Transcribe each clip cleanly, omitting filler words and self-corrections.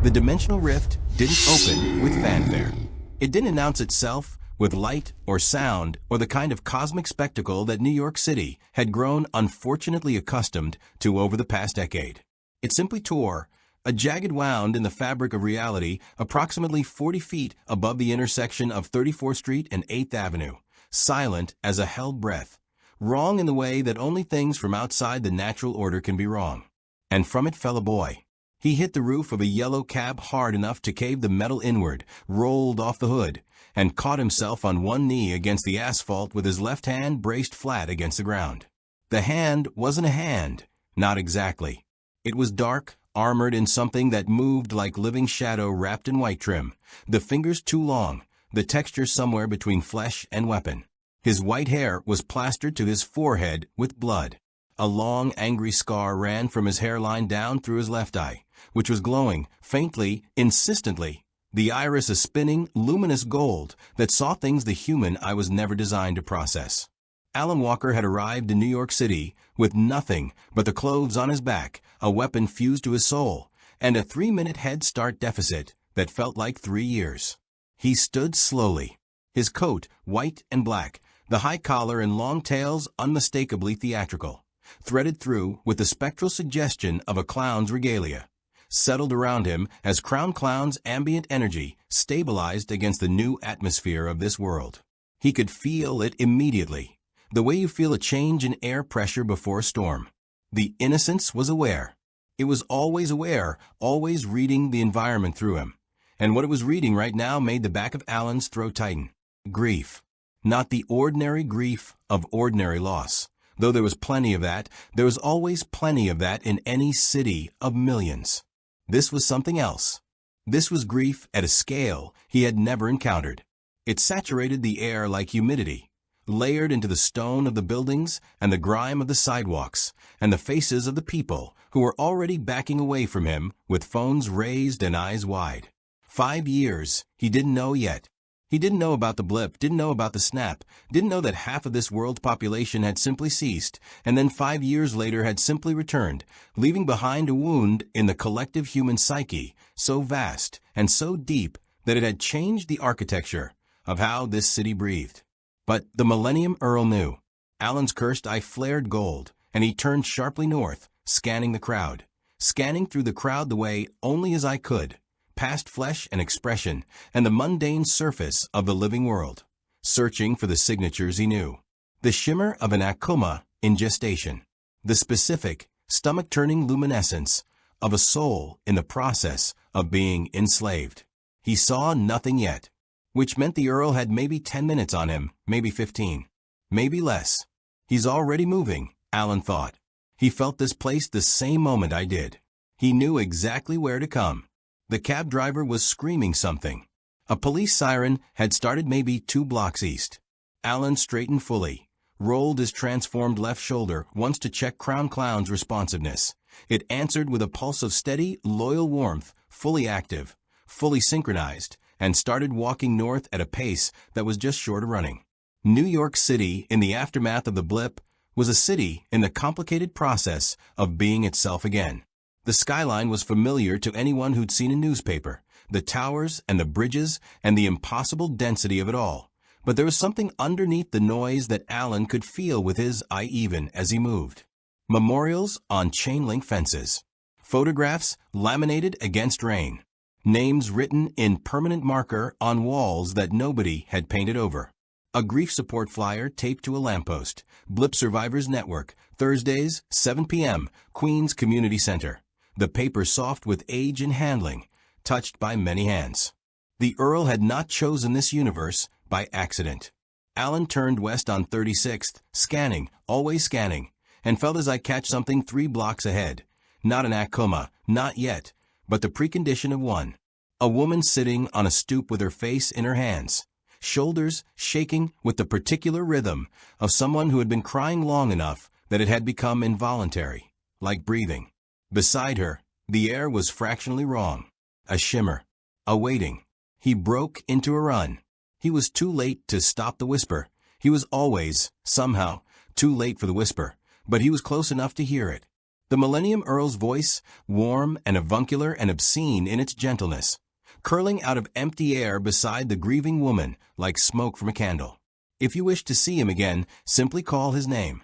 The dimensional rift didn't open with fanfare. It didn't announce itself with light or sound or the kind of cosmic spectacle that New York City had grown unfortunately accustomed to over the past decade. It simply tore, a jagged wound in the fabric of reality approximately 40 feet above the intersection of 34th Street and 8th Avenue, silent as a held breath, wrong in the way that only things from outside the natural order can be wrong. And from it fell a boy. He hit the roof of a yellow cab hard enough to cave the metal inward, rolled off the hood, and caught himself on one knee against the asphalt with his left hand braced flat against the ground. The hand wasn't a hand, not exactly. It was dark, armored in something that moved like living shadow wrapped in white trim, the fingers too long, the texture somewhere between flesh and weapon. His white hair was plastered to his forehead with blood. A long, angry scar ran from his hairline down through his left eye, which was glowing, faintly, insistently, the iris a spinning, luminous gold that saw things the human eye was never designed to process. Alan Walker had arrived in New York City with nothing but the clothes on his back, a weapon fused to his soul, and a 3-minute head start deficit that felt like 3 years. He stood slowly, his coat white and black, the high collar and long tails unmistakably theatrical, threaded through with the spectral suggestion of a clown's regalia, settled around him as Crown Clown's ambient energy stabilized against the new atmosphere of this world. He could feel it immediately, the way you feel a change in air pressure before a storm. The innocence was aware. It was always aware, always reading the environment through him. And what it was reading right now made the back of Alan's throat tighten. Grief. Not the ordinary grief of ordinary loss. Though there was plenty of that, there was always plenty of that in any city of millions. This was something else. This was grief at a scale he had never encountered. It saturated the air like humidity, layered into the stone of the buildings and the grime of the sidewalks and the faces of the people who were already backing away from him with phones raised and eyes wide. 5 years, he didn't know yet. He didn't know about the blip, didn't know about the snap, didn't know that half of this world's population had simply ceased, and then 5 years later had simply returned, leaving behind a wound in the collective human psyche so vast and so deep that it had changed the architecture of how this city breathed. But the Millennium Earl knew. Alan's cursed eye flared gold, and he turned sharply north, scanning the crowd. Scanning through the crowd the way only his eye could, past flesh and expression and the mundane surface of the living world, searching for the signatures he knew. The shimmer of an akuma in gestation. The specific, stomach-turning luminescence of a soul in the process of being enslaved. He saw nothing yet, which meant the Earl had maybe 10 minutes on him, maybe 15, maybe less. He's already moving, Alan thought. He felt this place the same moment I did. He knew exactly where to come. The cab driver was screaming something. A police siren had started maybe 2 blocks east. Alan straightened fully, rolled his transformed left shoulder once to check Crown Clown's responsiveness. It answered with a pulse of steady, loyal warmth, fully active, fully synchronized, and started walking north at a pace that was just short of running. New York City, in the aftermath of the blip, was a city in the complicated process of being itself again. The skyline was familiar to anyone who'd seen a newspaper, the towers and the bridges and the impossible density of it all. But there was something underneath the noise that Alan could feel with his eye even as he moved. Memorials on chain-link fences. Photographs laminated against rain. Names written in permanent marker on walls that nobody had painted over. A grief support flyer taped to a lamppost. Blip Survivors Network, Thursdays, 7 p.m., Queens Community Center. The paper soft with age and handling, touched by many hands. The Earl had not chosen this universe by accident. Alan turned west on 36th, scanning, always scanning, and felt his eye catch something 3 blocks ahead. Not an akuma, not yet, but the precondition of one. A woman sitting on a stoop with her face in her hands, shoulders shaking with the particular rhythm of someone who had been crying long enough that it had become involuntary, like breathing. Beside her, the air was fractionally wrong. A shimmer. A waiting. He broke into a run. He was too late to stop the whisper. He was always, somehow, too late for the whisper, but he was close enough to hear it. The Millennium Earl's voice, warm and avuncular and obscene in its gentleness, curling out of empty air beside the grieving woman like smoke from a candle. If you wish to see him again, simply call his name.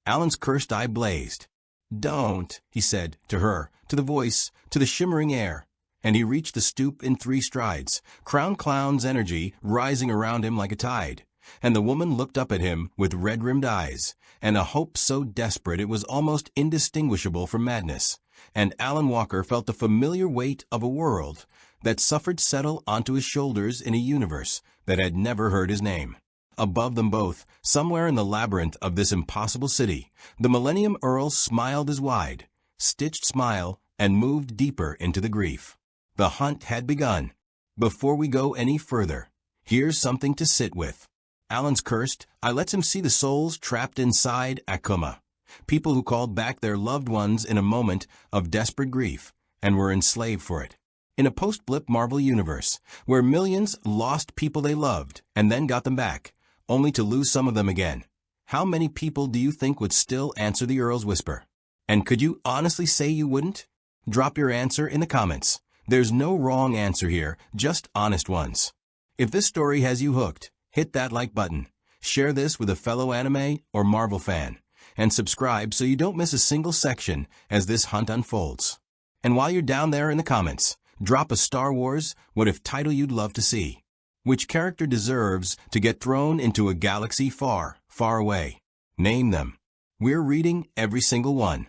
Alan's cursed eye blazed. "Don't," he said, to her, to the voice, to the shimmering air, and he reached the stoop in 3 strides, Crown Clown's energy rising around him like a tide. And the woman looked up at him with red-rimmed eyes, and a hope so desperate it was almost indistinguishable from madness. And Alan Walker felt the familiar weight of a world that suffered settle onto his shoulders in a universe that had never heard his name. Above them both, somewhere in the labyrinth of this impossible city, the Millennium Earl smiled his wide, stitched smile and moved deeper into the grief. The hunt had begun. Before we go any further, here's something to sit with. Alan's cursed. I lets him see the souls trapped inside Akuma. People who called back their loved ones in a moment of desperate grief and were enslaved for it. In a post-blip Marvel universe, where millions lost people they loved and then got them back, only to lose some of them again. How many people do you think would still answer the Earl's whisper? And could you honestly say you wouldn't? Drop your answer in the comments. There's no wrong answer here, just honest ones. If this story has you hooked, hit that like button, share this with a fellow anime or Marvel fan, and subscribe so you don't miss a single section as this hunt unfolds. And while you're down there in the comments, drop a Star Wars what if title you'd love to see. Which character deserves to get thrown into a galaxy far, far away? Name them. We're reading every single one.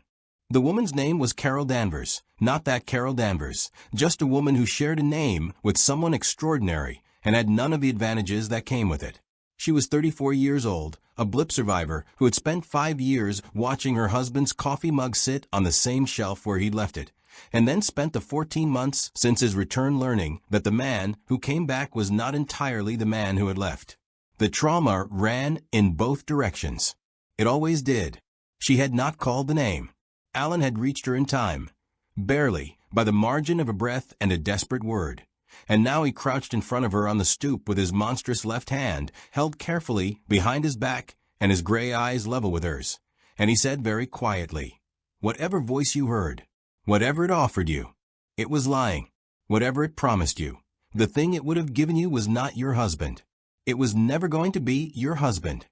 The woman's name was Carol Danvers, not that Carol Danvers, just a woman who shared a name with someone extraordinary and had none of the advantages that came with it. She was 34 years old, a blip survivor who had spent 5 years watching her husband's coffee mug sit on the same shelf where he'd left it, and then spent the 14 months since his return learning that the man who came back was not entirely the man who had left. The trauma ran in both directions. It always did. She had not called the name. Alan had reached her in time, barely, by the margin of a breath and a desperate word. And now he crouched in front of her on the stoop with his monstrous left hand held carefully behind his back and his gray eyes level with hers. And he said very quietly, "Whatever voice you heard, whatever it offered you, it was lying. Whatever it promised you, the thing it would have given you was not your husband. It was never going to be your husband."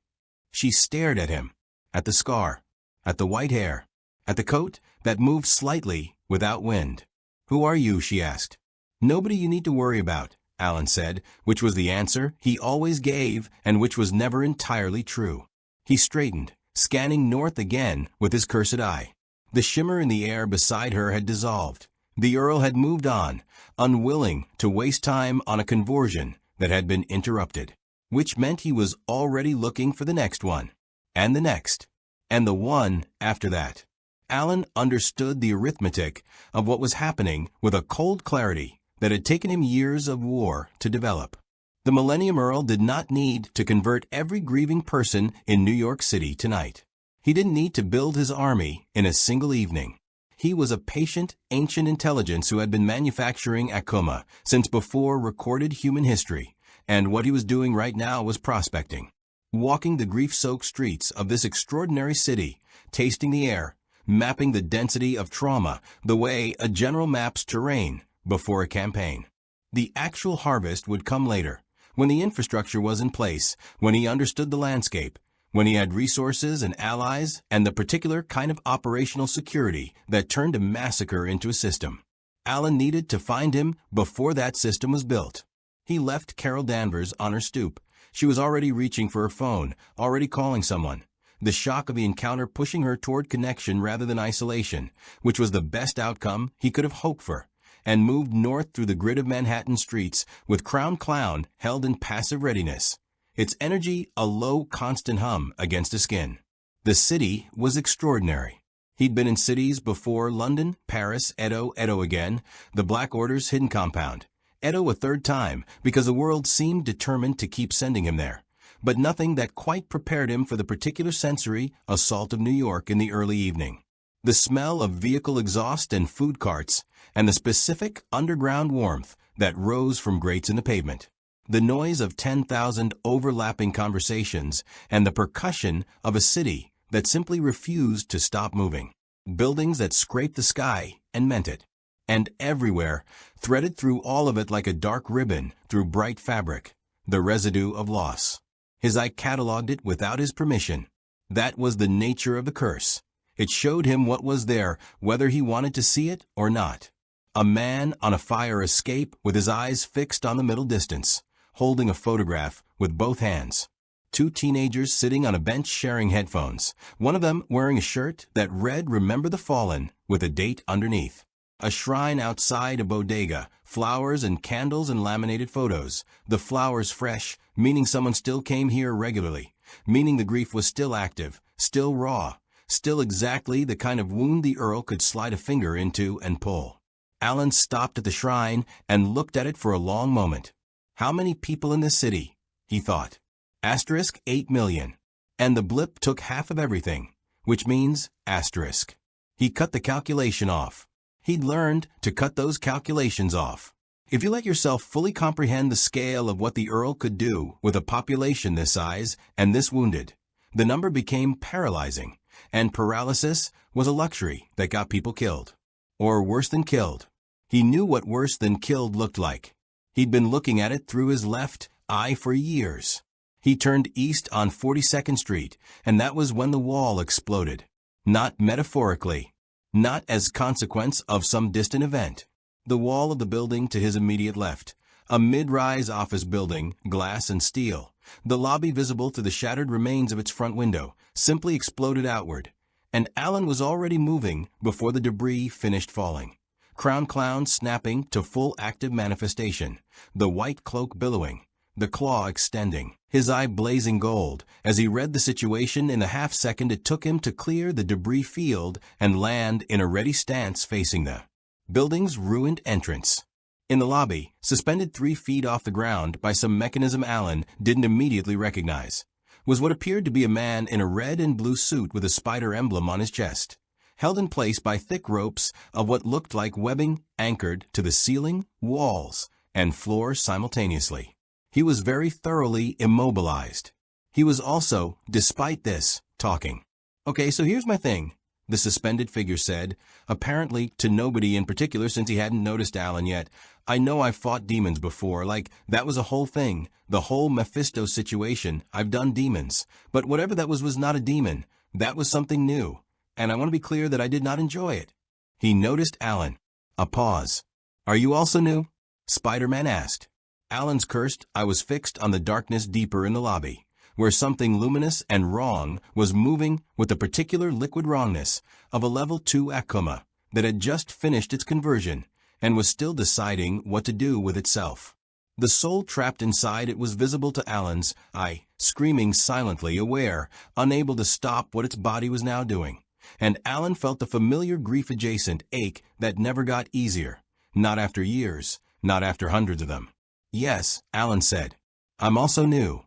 She stared at him, at the scar, at the white hair, at the coat that moved slightly without wind. "Who are you?" she asked. "Nobody you need to worry about," Alan said, which was the answer he always gave and which was never entirely true. He straightened, scanning north again with his cursed eye. The shimmer in the air beside her had dissolved. The Earl had moved on, unwilling to waste time on a conversion that had been interrupted, which meant he was already looking for the next one, and the next, and the one after that. Alan understood the arithmetic of what was happening with a cold clarity that had taken him years of war to develop. The Millennium Earl did not need to convert every grieving person in New York City tonight. He didn't need to build his army in a single evening. He was a patient, ancient intelligence who had been manufacturing Akuma since before recorded human history, and what he was doing right now was prospecting. Walking the grief-soaked streets of this extraordinary city, tasting the air, mapping the density of trauma the way a general maps terrain before a campaign. The actual harvest would come later, when the infrastructure was in place, when he understood the landscape, when he had resources and allies and the particular kind of operational security that turned a massacre into a system. Alan needed to find him before that system was built. He left Carol Danvers on her stoop. She was already reaching for her phone, already calling someone. The shock of the encounter pushing her toward connection rather than isolation, which was the best outcome he could have hoped for, and moved north through the grid of Manhattan streets with Crown Clown held in passive readiness, its energy a low, constant hum against his skin. The city was extraordinary. He'd been in cities before: London, Paris, Edo again, the Black Order's hidden compound. Edo a third time, because the world seemed determined to keep sending him there. But nothing that quite prepared him for the particular sensory assault of New York in the early evening. The smell of vehicle exhaust and food carts, and the specific underground warmth that rose from grates in the pavement. The noise of 10,000 overlapping conversations, and the percussion of a city that simply refused to stop moving. Buildings that scraped the sky and meant it. And everywhere, threaded through all of it like a dark ribbon through bright fabric, the residue of loss. His eye cataloged it without his permission. That was the nature of the curse. It showed him what was there, whether he wanted to see it or not. A man on a fire escape with his eyes fixed on the middle distance, holding a photograph with both hands. Two teenagers sitting on a bench sharing headphones, one of them wearing a shirt that read "Remember the Fallen" with a date underneath. A shrine outside a bodega, flowers and candles and laminated photos. The flowers fresh, meaning someone still came here regularly, meaning the grief was still active, still raw, still exactly the kind of wound the Earl could slide a finger into and pull. Alan stopped at the shrine and looked at it for a long moment. How many people in this city? He thought. Asterisk 8 million. And the blip took half of everything, which means asterisk. He cut the calculation off. He'd learned to cut those calculations off. If you let yourself fully comprehend the scale of what the Earl could do with a population this size and this wounded, the number became paralyzing, and paralysis was a luxury that got people killed. Or worse than killed. He knew what worse than killed looked like. He'd been looking at it through his left eye for years. He turned east on 42nd Street, and that was when the wall exploded. Not metaphorically. Not as consequence of some distant event. The wall of the building to his immediate left, a mid-rise office building, glass and steel, the lobby visible through the shattered remains of its front window, simply exploded outward, and Alan was already moving before the debris finished falling. Crown clown snapping to full active manifestation, the white cloak billowing, the claw extending, his eye blazing gold as he read the situation in the half-second it took him to clear the debris field and land in a ready stance facing the building's ruined entrance. In the lobby, suspended 3 feet off the ground by some mechanism Alan didn't immediately recognize, was what appeared to be a man in a red and blue suit with a spider emblem on his chest, held in place by thick ropes of what looked like webbing anchored to the ceiling, walls, and floor simultaneously. He was very thoroughly immobilized. He was also, despite this, talking. "Okay, so here's my thing," the suspended figure said, apparently to nobody in particular since he hadn't noticed Alan yet. "I know I've fought demons before, like that was a whole thing, the whole Mephisto situation. I've done demons. But whatever that was not a demon. That was something new. And I want to be clear that I did not enjoy it." He noticed Alan. A pause. "Are you also new?" Spider-Man asked. Alan's cursed eye was fixed on the darkness deeper in the lobby, where something luminous and wrong was moving with the particular liquid wrongness of a level 2 Akuma that had just finished its conversion and was still deciding what to do with itself. The soul trapped inside it was visible to Alan's eye, screaming silently, aware, unable to stop what its body was now doing. And Alan felt the familiar grief-adjacent ache that never got easier, not after years, not after hundreds of them. "Yes," Alan said. "I'm also new."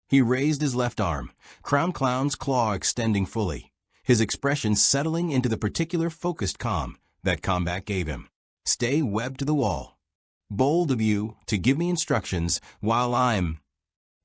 He raised his left arm, Crown Clown's claw extending fully, his expression settling into the particular focused calm that combat gave him. "Stay webbed to the wall. Bold of you to give me instructions while I'm...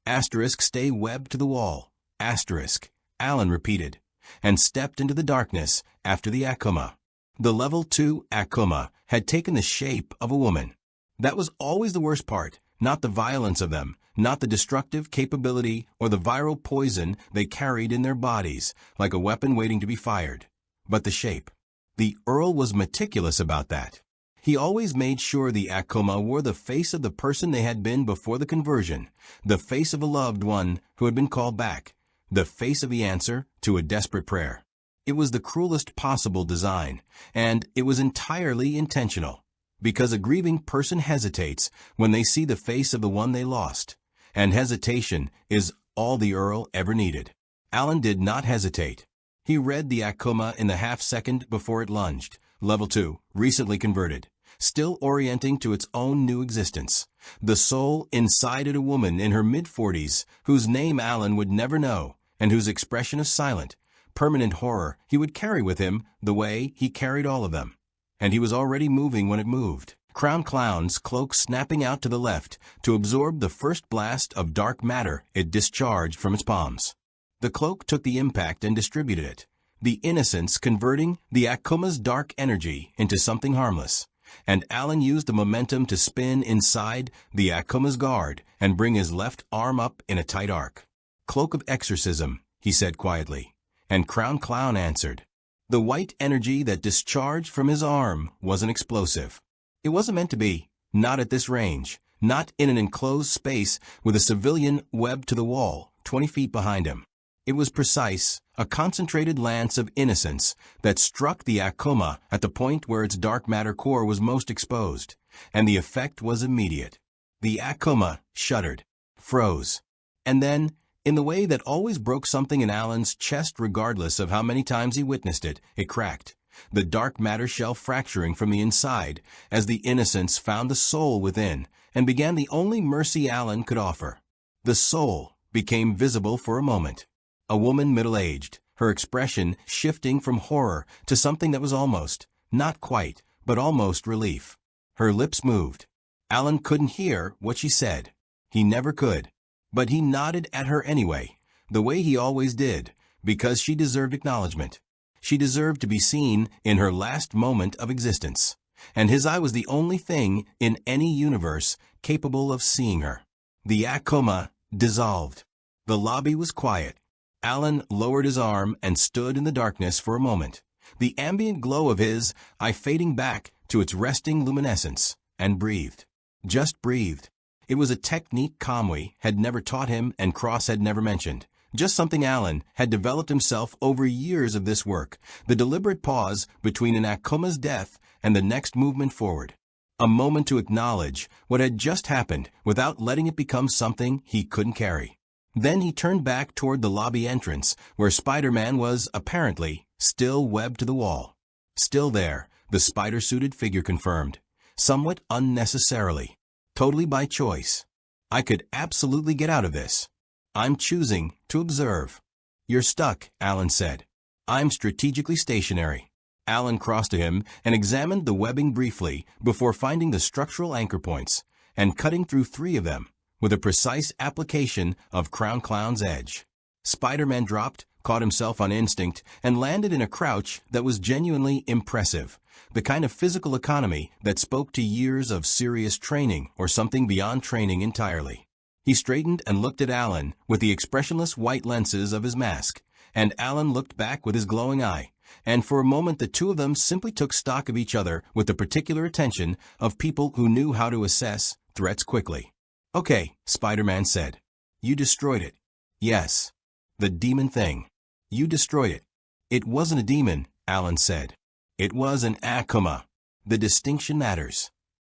Asterisk stay webbed to the wall. Asterisk," Alan repeated, and stepped into the darkness after the Akuma. The level 2 Akuma had taken the shape of a woman. That was always the worst part. Not the violence of them, not the destructive capability or the viral poison they carried in their bodies, like a weapon waiting to be fired, but the shape. The Earl was meticulous about that. He always made sure the Akuma wore the face of the person they had been before the conversion, the face of a loved one who had been called back, the face of the answer to a desperate prayer. It was the cruelest possible design, and it was entirely intentional. Because a grieving person hesitates when they see the face of the one they lost, and hesitation is all the Earl ever needed. Alan did not hesitate. He read the Akuma in the half-second before it lunged, level 2, recently converted, still orienting to its own new existence. The soul inside it a woman in her mid-40s, whose name Alan would never know, and whose expression of silent, permanent horror he would carry with him the way he carried all of them. And he was already moving when it moved. Crown Clown's cloak snapping out to the left to absorb the first blast of dark matter it discharged from its palms. The cloak took the impact and distributed it. the innocence converting the Akuma's dark energy into something harmless, and Alan used the momentum to spin inside the Akuma's guard and bring his left arm up in a tight arc. "Cloak of exorcism," he said quietly, and Crown Clown answered. The white energy that discharged from his arm wasn't explosive. It wasn't meant to be, not at this range, not in an enclosed space with a civilian webbed to the wall 20 feet behind him. It was precise, a concentrated lance of innocence that struck the Akuma at the point where its dark matter core was most exposed, and the effect was immediate. The Akuma shuddered, froze, and then, in the way that always broke something in Alan's chest regardless of how many times he witnessed it, it cracked, the dark matter shell fracturing from the inside as the innocence found the soul within and began the only mercy Alan could offer. The soul became visible for a moment. A woman middle-aged, her expression shifting from horror to something that was almost, not quite, but almost relief. Her lips moved. Alan couldn't hear what she said. He never could. But he nodded at her anyway, the way he always did, because she deserved acknowledgement. She deserved to be seen in her last moment of existence, and his eye was the only thing in any universe capable of seeing her. The Akuma dissolved. The lobby was quiet. Alan lowered his arm and stood in the darkness for a moment, the ambient glow of his eye fading back to its resting luminescence, and breathed. Just breathed. It was a technique Kamui had never taught him and Cross had never mentioned. Just something Alan had developed himself over years of this work, the deliberate pause between an Akuma's death and the next movement forward. A moment to acknowledge what had just happened without letting it become something he couldn't carry. Then he turned back toward the lobby entrance, where Spider-Man was, apparently, still webbed to the wall. Still there, the spider-suited figure confirmed, somewhat unnecessarily, totally by choice. "I could absolutely get out of this. I'm choosing to observe." "You're stuck," Alan said. "I'm strategically stationary." Alan crossed to him and examined the webbing briefly before finding the structural anchor points and cutting through 3 of them with a precise application of Crown Clown's edge. Spider-Man dropped, caught himself on instinct, and landed in a crouch that was genuinely impressive, the kind of physical economy that spoke to years of serious training or something beyond training entirely. He straightened and looked at Alan with the expressionless white lenses of his mask, and Alan looked back with his glowing eye, and for a moment the two of them simply took stock of each other with the particular attention of people who knew how to assess threats quickly. "Okay," Spider-Man said. "You destroyed it." "Yes. The demon thing. You destroyed it." "It wasn't a demon," Alan said. "It was an Akuma. The distinction matters."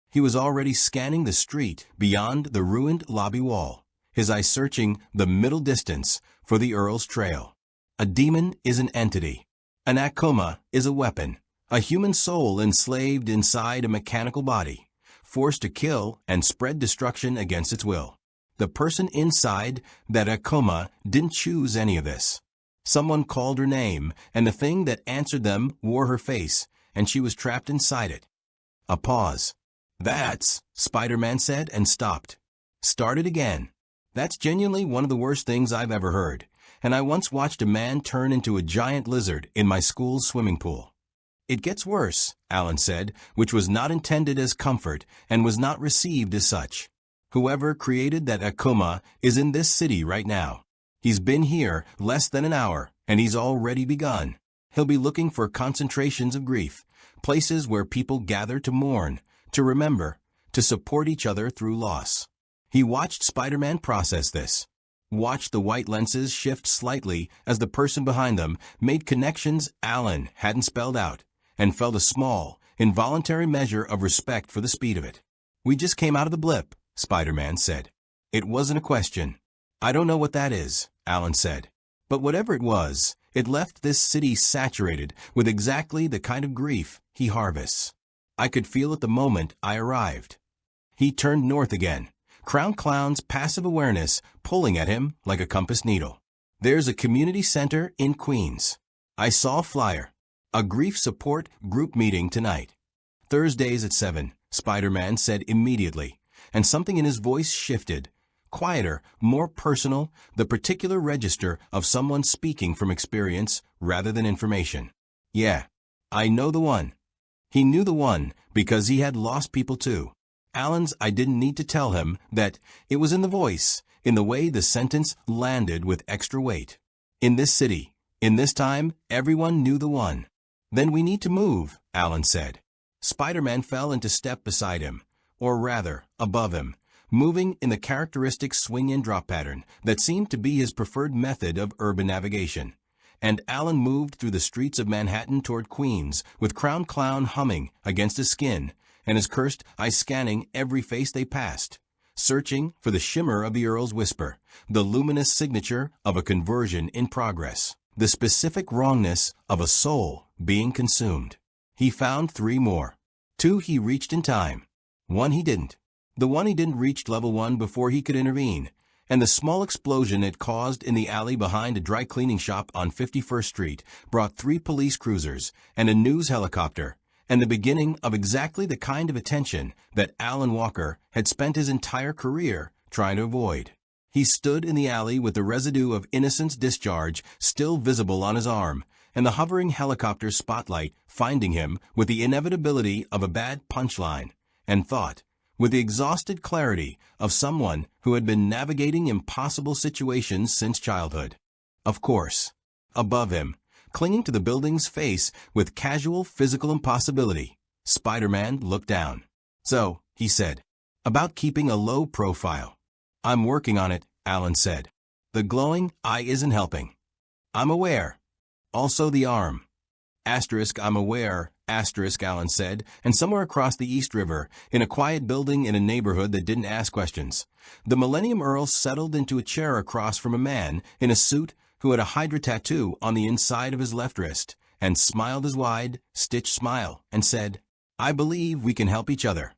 He was already scanning the street beyond the ruined lobby wall, his eyes searching the middle distance for the Earl's trail. A demon is an entity. An Akuma is a weapon, a human soul enslaved inside a mechanical body, forced to kill and spread destruction against its will. The person inside that Akuma didn't choose any of this. Someone called her name, and the thing that answered them wore her face, and she was trapped inside it. A pause. "That's," Spider-Man said and stopped. Started again. "That's genuinely one of the worst things I've ever heard, and I once watched a man turn into a giant lizard in my school's swimming pool." "It gets worse," Alan said, which was not intended as comfort and was not received as such. "Whoever created that Akuma is in this city right now. He's been here less than an hour, and he's already begun. He'll be looking for concentrations of grief, places where people gather to mourn, to remember, to support each other through loss." He watched Spider-Man process this, watched the white lenses shift slightly as the person behind them made connections Alan hadn't spelled out, and felt a small, involuntary measure of respect for the speed of it. "We just came out of the blip," Spider-Man said. "It wasn't a question." "I don't know what that is," Alan said. "But whatever it was, it left this city saturated with exactly the kind of grief he harvests. I could feel it the moment I arrived." He turned north again, Crown Clown's passive awareness pulling at him like a compass needle. "There's a community center in Queens. I saw a flyer. A grief support group meeting tonight. Thursdays at 7, Spider-Man said immediately, and something in his voice shifted, quieter, more personal, the particular register of someone speaking from experience rather than information. Yeah, I know the one. He knew the one because he had lost people too. I didn't need to tell him that. It was in the voice, in the way the sentence landed with extra weight. In this city, in this time, everyone knew the one. Then we need to move, Alan said. Spider-Man fell into step beside him, or rather, above him, moving in the characteristic swing-in drop pattern that seemed to be his preferred method of urban navigation. And Alan moved through the streets of Manhattan toward Queens, with Crown Clown humming against his skin, and his cursed eyes scanning every face they passed, searching for the shimmer of the Earl's whisper, the luminous signature of a conversion in progress, the specific wrongness of a soul being consumed. He found 3 more. 2 he reached in time. 1 he didn't. The one he didn't reached level 1 before he could intervene, and the small explosion it caused in the alley behind a dry cleaning shop on 51st Street brought 3 police cruisers and a news helicopter, and the beginning of exactly the kind of attention that Alan Walker had spent his entire career trying to avoid. He stood in the alley with the residue of innocence discharge still visible on his arm, and the hovering helicopter spotlight finding him with the inevitability of a bad punchline, and thought, with the exhausted clarity of someone who had been navigating impossible situations since childhood. Of course, above him, clinging to the building's face with casual physical impossibility, Spider-Man looked down. So, he said, about keeping a low profile. I'm working on it, Alan said. The glowing eye isn't helping. I'm aware. Also the arm. Asterisk, I'm aware, asterisk, Alan said, and somewhere across the East River, in a quiet building in a neighborhood that didn't ask questions, the Millennium Earl settled into a chair across from a man in a suit who had a Hydra tattoo on the inside of his left wrist, and smiled his wide, stitched smile, and said, I believe we can help each other.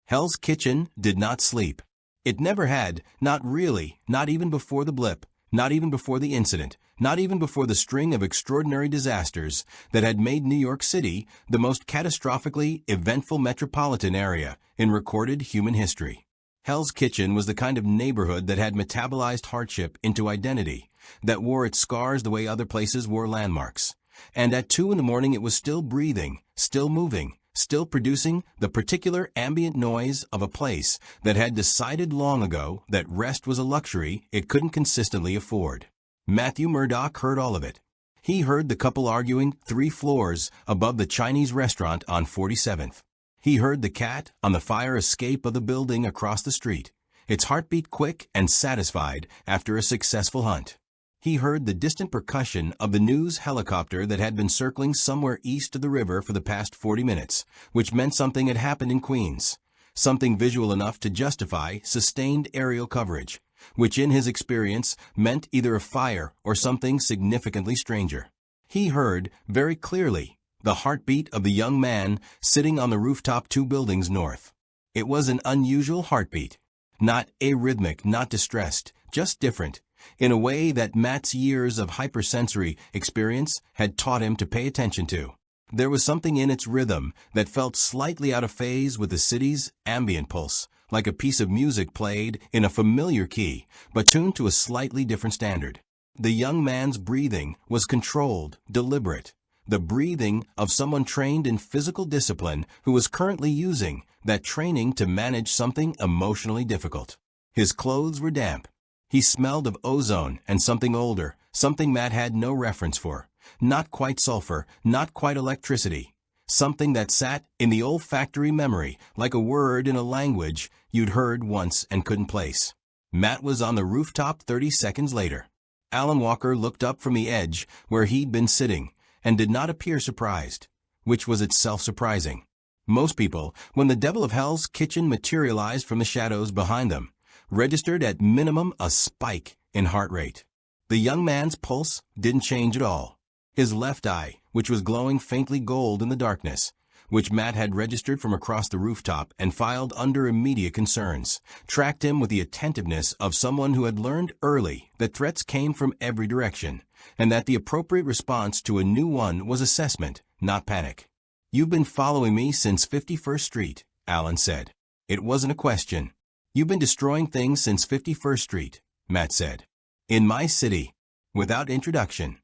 Hell's Kitchen did not sleep. It never had, not really, not even before the blip, not even before the incident, not even before the string of extraordinary disasters that had made New York City the most catastrophically eventful metropolitan area in recorded human history. Hell's Kitchen was the kind of neighborhood that had metabolized hardship into identity, that wore its scars the way other places wore landmarks. And at 2 in the morning it was still breathing, still moving, still producing the particular ambient noise of a place that had decided long ago that rest was a luxury it couldn't consistently afford. Matthew Murdoch heard all of it. He heard the couple arguing 3 floors above the Chinese restaurant on 47th. He heard the cat on the fire escape of the building across the street, its heartbeat quick and satisfied after a successful hunt. He heard the distant percussion of the news helicopter that had been circling somewhere east of the river for the past 40 minutes, which meant something had happened in Queens, something visual enough to justify sustained aerial coverage, which in his experience meant either a fire or something significantly stranger. He heard, very clearly, the heartbeat of the young man sitting on the rooftop 2 buildings north. It was an unusual heartbeat, not arrhythmic, not distressed, just different, in a way that Matt's years of hypersensory experience had taught him to pay attention to. There was something in its rhythm that felt slightly out of phase with the city's ambient pulse, like a piece of music played in a familiar key, but tuned to a slightly different standard. The young man's breathing was controlled, deliberate, the breathing of someone trained in physical discipline who was currently using that training to manage something emotionally difficult. His clothes were damp. He smelled of ozone and something older, something Matt had no reference for. Not quite sulfur, not quite electricity. Something that sat in the olfactory memory like a word in a language you'd heard once and couldn't place. Matt was on the rooftop 30 seconds later. Alan Walker looked up from the edge where he'd been sitting and did not appear surprised, which was itself surprising. Most people, when the devil of Hell's Kitchen materialized from the shadows behind them, registered at minimum a spike in heart rate. The young man's pulse didn't change at all. His left eye, which was glowing faintly gold in the darkness, which Matt had registered from across the rooftop and filed under immediate concerns, tracked him with the attentiveness of someone who had learned early that threats came from every direction, and that the appropriate response to a new one was assessment, not panic. You've been following me since 51st Street, Alan said. It wasn't a question. You've been destroying things since 51st Street, Matt said. In my city. Without introduction.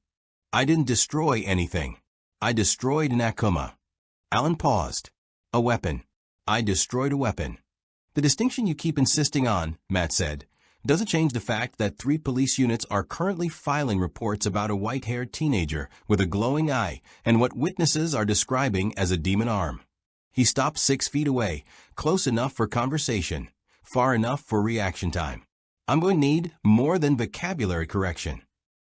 I didn't destroy anything. I destroyed an Akuma. Alan paused. A weapon. I destroyed a weapon. The distinction you keep insisting on, Matt said, doesn't change the fact that 3 police units are currently filing reports about a white-haired teenager with a glowing eye and what witnesses are describing as a demon arm. He stopped 6 feet away, close enough for conversation, far enough for reaction time. I'm going to need more than vocabulary correction.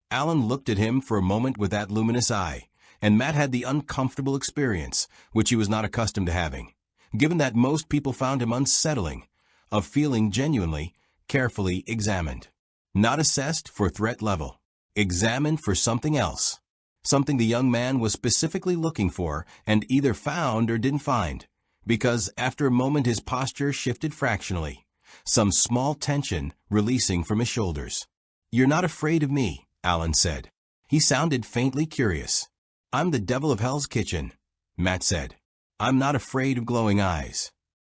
Alan looked at him for a moment with that luminous eye, and Matt had the uncomfortable experience, which he was not accustomed to having, given that most people found him unsettling, of feeling genuinely, carefully examined. Not assessed for threat level. Examined for something else. Something the young man was specifically looking for and either found or didn't find, because after a moment his posture shifted fractionally, some small tension releasing from his shoulders. You're not afraid of me, Alan said. He sounded faintly curious. I'm the devil of Hell's Kitchen, Matt said. I'm not afraid of glowing eyes.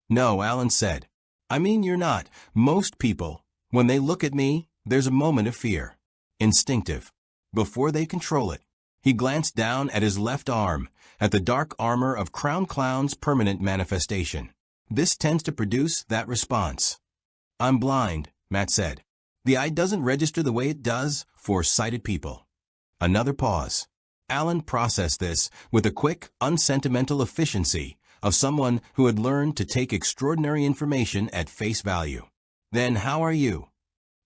No, Alan said. I mean you're not. Most people, when they look at me, there's a moment of fear. Instinctive. Before they control it. He glanced down at his left arm, at the dark armor of Crown Clown's permanent manifestation. This tends to produce that response. I'm blind, Matt said. The eye doesn't register the way it does for sighted people. Another pause. Alan processed this with a quick, unsentimental efficiency of someone who had learned to take extraordinary information at face value. Then how are you?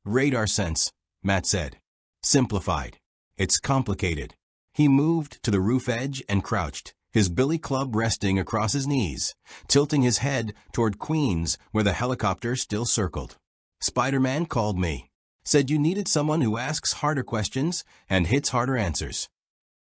Radar sense, Matt said. Simplified. It's complicated. He moved to the roof edge and crouched, his billy club resting across his knees, tilting his head toward Queens where the helicopter still circled. Spider-Man called me. Said you needed someone who asks harder questions and hits harder answers.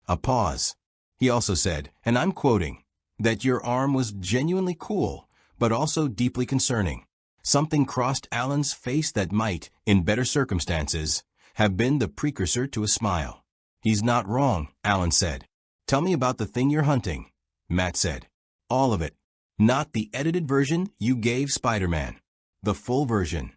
A pause. He also said, and I'm quoting, that your arm was genuinely cool, but also deeply concerning. Something crossed Alan's face that might, in better circumstances, have been the precursor to a smile. He's not wrong, Alan said. Tell me about the thing you're hunting, Matt said. All of it. Not the edited version you gave Spider-Man. The full version.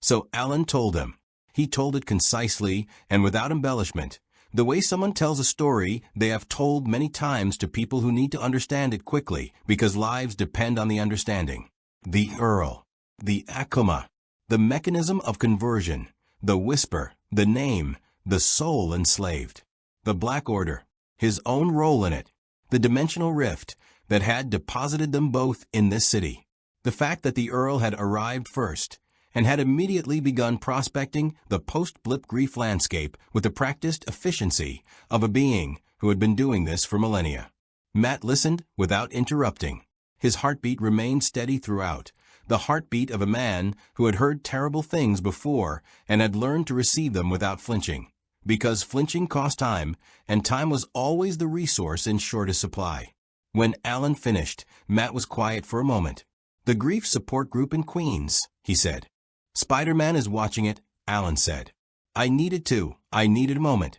So Alan told him. He told it concisely and without embellishment, the way someone tells a story they have told many times to people who need to understand it quickly because lives depend on the understanding. The Earl. The Akuma. The mechanism of conversion. The whisper. The name. The soul enslaved. The Black Order. His own role in it. The dimensional rift that had deposited them both in this city. The fact that the Earl had arrived first and had immediately begun prospecting the post-blip grief landscape with the practiced efficiency of a being who had been doing this for millennia. Matt listened without interrupting. His heartbeat remained steady throughout, the heartbeat of a man who had heard terrible things before and had learned to receive them without flinching. Because flinching cost time, and time was always the resource in shortest supply. When Alan finished, Matt was quiet for a moment. The grief support group in Queens, he said. Spider-Man is watching it, Alan said. I needed a moment.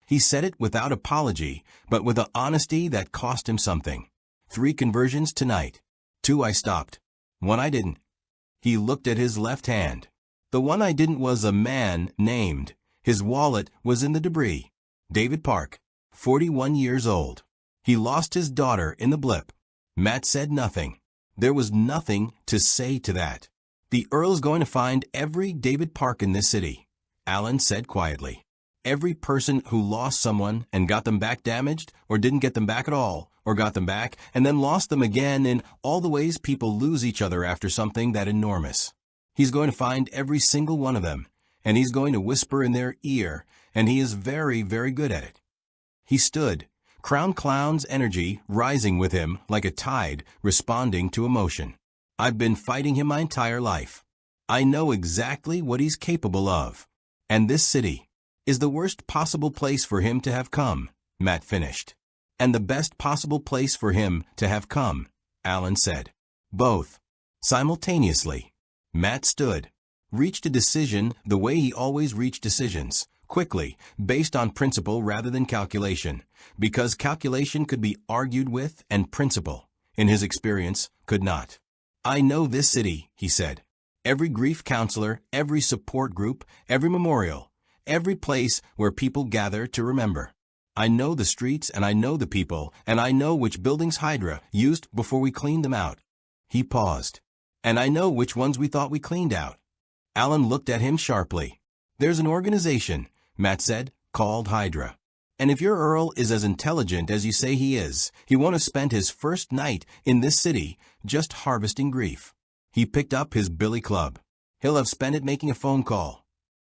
He said it without apology, but with an honesty that cost him something. 3 conversions tonight. 2 I stopped. 1 I didn't. He looked at his left hand. The one I didn't was a man named. His wallet was in the debris. David Park, 41 years old. He lost his daughter in the blip. Matt said nothing. There was nothing to say to that. The Earl's going to find every David Park in this city, Alan said quietly. Every person who lost someone and got them back damaged, or didn't get them back at all, or got them back and then lost them again in all the ways people lose each other after something that enormous. He's going to find every single one of them, and he's going to whisper in their ear, and he is very, very good at it. He stood, Crown Clown's energy rising with him like a tide responding to emotion. I've been fighting him my entire life. I know exactly what he's capable of. And this city is the worst possible place for him to have come, Matt finished. And the best possible place for him to have come, Alan said. Both. Simultaneously. Matt stood. Reached a decision the way he always reached decisions, quickly, based on principle rather than calculation, because calculation could be argued with and principle, in his experience, could not. I know this city, he said. Every grief counselor, every support group, every memorial, every place where people gather to remember. I know the streets and I know the people, and I know which buildings Hydra used before we cleaned them out. He paused. And I know which ones we thought we cleaned out. Alan looked at him sharply. There's an organization, Matt said, called Hydra. And if your Earl is as intelligent as you say he is, he won't have spent his first night in this city just harvesting grief. He picked up his billy club. He'll have spent it making a phone call.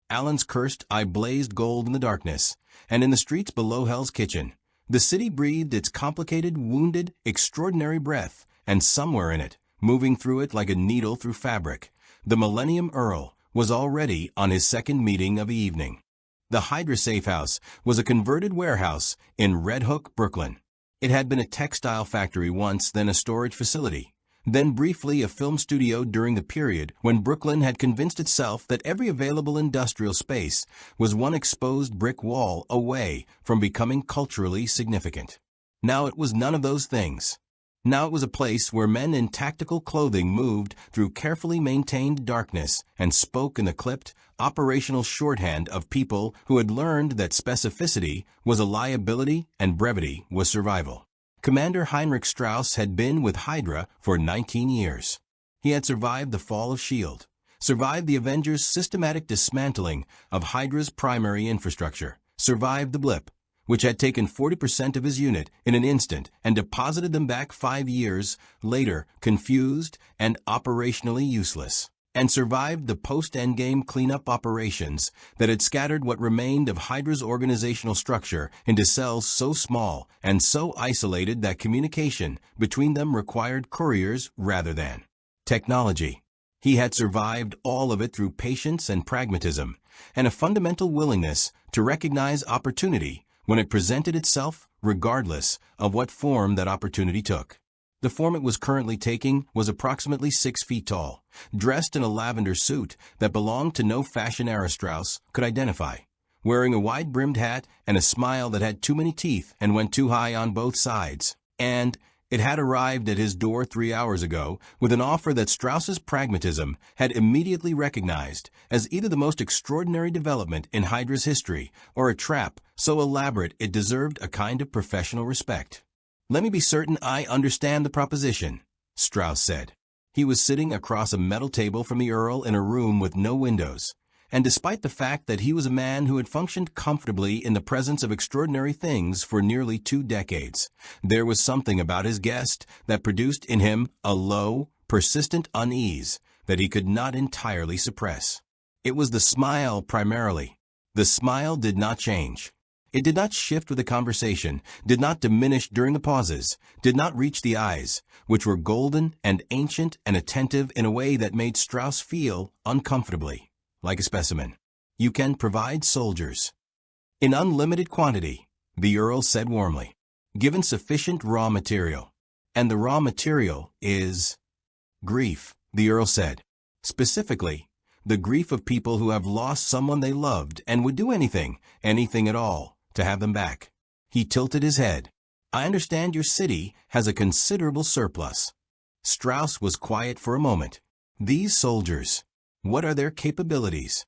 Alan's cursed eye blazed gold in the darkness, and in the streets below Hell's Kitchen, the city breathed its complicated, wounded, extraordinary breath, and somewhere in it, moving through it like a needle through fabric, the Millennium Earl was already on his second meeting of the evening. The Hydra Safe House was a converted warehouse in Red Hook, Brooklyn. It had been a textile factory once, then a storage facility, then briefly a film studio during the period when Brooklyn had convinced itself that every available industrial space was one exposed brick wall away from becoming culturally significant. Now it was none of those things. Now it was a place where men in tactical clothing moved through carefully maintained darkness and spoke in the clipped, operational shorthand of people who had learned that specificity was a liability and brevity was survival. Commander Heinrich Strauss had been with Hydra for 19 years. He had survived the fall of S.H.I.E.L.D., survived the Avengers' systematic dismantling of Hydra's primary infrastructure, survived the blip, which had taken 40% of his unit in an instant and deposited them back 5 years later, confused and operationally useless, and survived the post-endgame cleanup operations that had scattered what remained of Hydra's organizational structure into cells so small and so isolated that communication between them required couriers rather than technology. He had survived all of it through patience and pragmatism, and a fundamental willingness to recognize opportunity when it presented itself, regardless of what form that opportunity took. The form it was currently taking was approximately 6 feet tall, dressed in a lavender suit that belonged to no fashion era Strauss could identify, wearing a wide-brimmed hat and a smile that had too many teeth and went too high on both sides. And it had arrived at his door 3 hours ago with an offer that Strauss's pragmatism had immediately recognized as either the most extraordinary development in Hydra's history or a trap so elaborate it deserved a kind of professional respect. Let me be certain I understand the proposition, Strauss said. He was sitting across a metal table from the Earl in a room with no windows, and despite the fact that he was a man who had functioned comfortably in the presence of extraordinary things for nearly 2 decades, there was something about his guest that produced in him a low, persistent unease that he could not entirely suppress. It was the smile primarily. The smile did not change. It did not shift with the conversation, did not diminish during the pauses, did not reach the eyes, which were golden and ancient and attentive in a way that made Strauss feel uncomfortably like a specimen. You can provide soldiers in unlimited quantity, the Earl said warmly, given sufficient raw material. And the raw material is grief, the Earl said. Specifically, the grief of people who have lost someone they loved and would do anything at all, to have them back. He tilted his head. I understand your city has a considerable surplus. Strauss was quiet for a moment. These soldiers, what are their capabilities?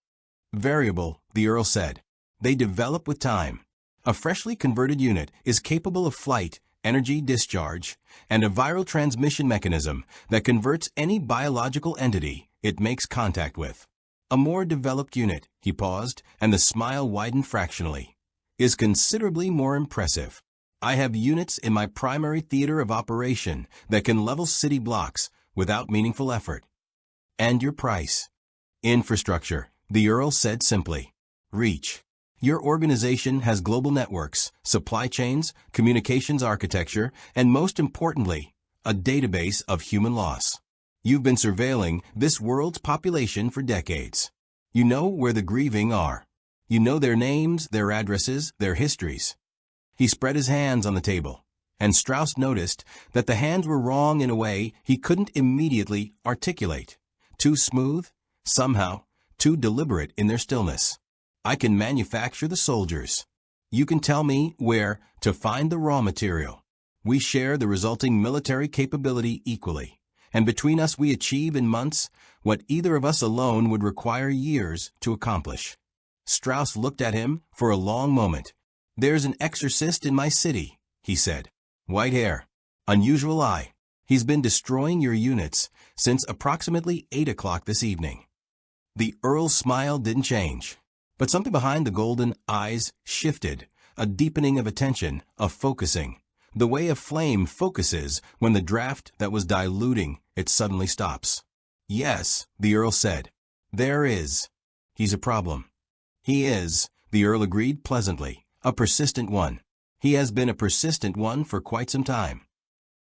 Variable, the Earl said. They develop with time. A freshly converted unit is capable of flight, energy discharge, and a viral transmission mechanism that converts any biological entity it makes contact with. A more developed unit, he paused, and the smile widened fractionally, is considerably more impressive. I have units in my primary theater of operation that can level city blocks without meaningful effort. And your price? Infrastructure, the Earl said simply. Reach. Your organization has global networks, supply chains, communications architecture, and most importantly, a database of human loss. You've been surveilling this world's population for decades. You know where the grieving are. You know their names, their addresses, their histories. He spread his hands on the table, and Strauss noticed that the hands were wrong in a way he couldn't immediately articulate. Too smooth, somehow, too deliberate in their stillness. I can manufacture the soldiers. You can tell me where to find the raw material. We share the resulting military capability equally, and between us we achieve in months what either of us alone would require years to accomplish. Strauss looked at him for a long moment. "There's an exorcist in my city," he said. "White hair. Unusual eye. He's been destroying your units since approximately 8 o'clock this evening." The Earl's smile didn't change, but something behind the golden eyes shifted, a deepening of attention, a focusing, the way a flame focuses when the draft that was diluting it suddenly stops. "Yes," the Earl said. "There is. He's a problem." "He is," the Earl agreed pleasantly, "a persistent one. He has been a persistent one for quite some time."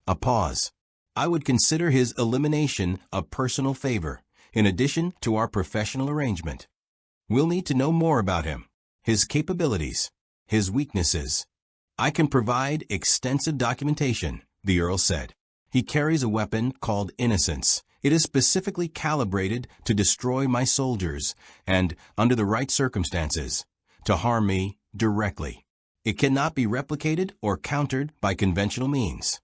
A pause. "I would consider his elimination a personal favor, in addition to our professional arrangement. We'll need to know more about him, his capabilities, his weaknesses. I can provide extensive documentation," the Earl said. "He carries a weapon called innocence. It is specifically calibrated to destroy my soldiers and, under the right circumstances, to harm me directly. It cannot be replicated or countered by conventional means."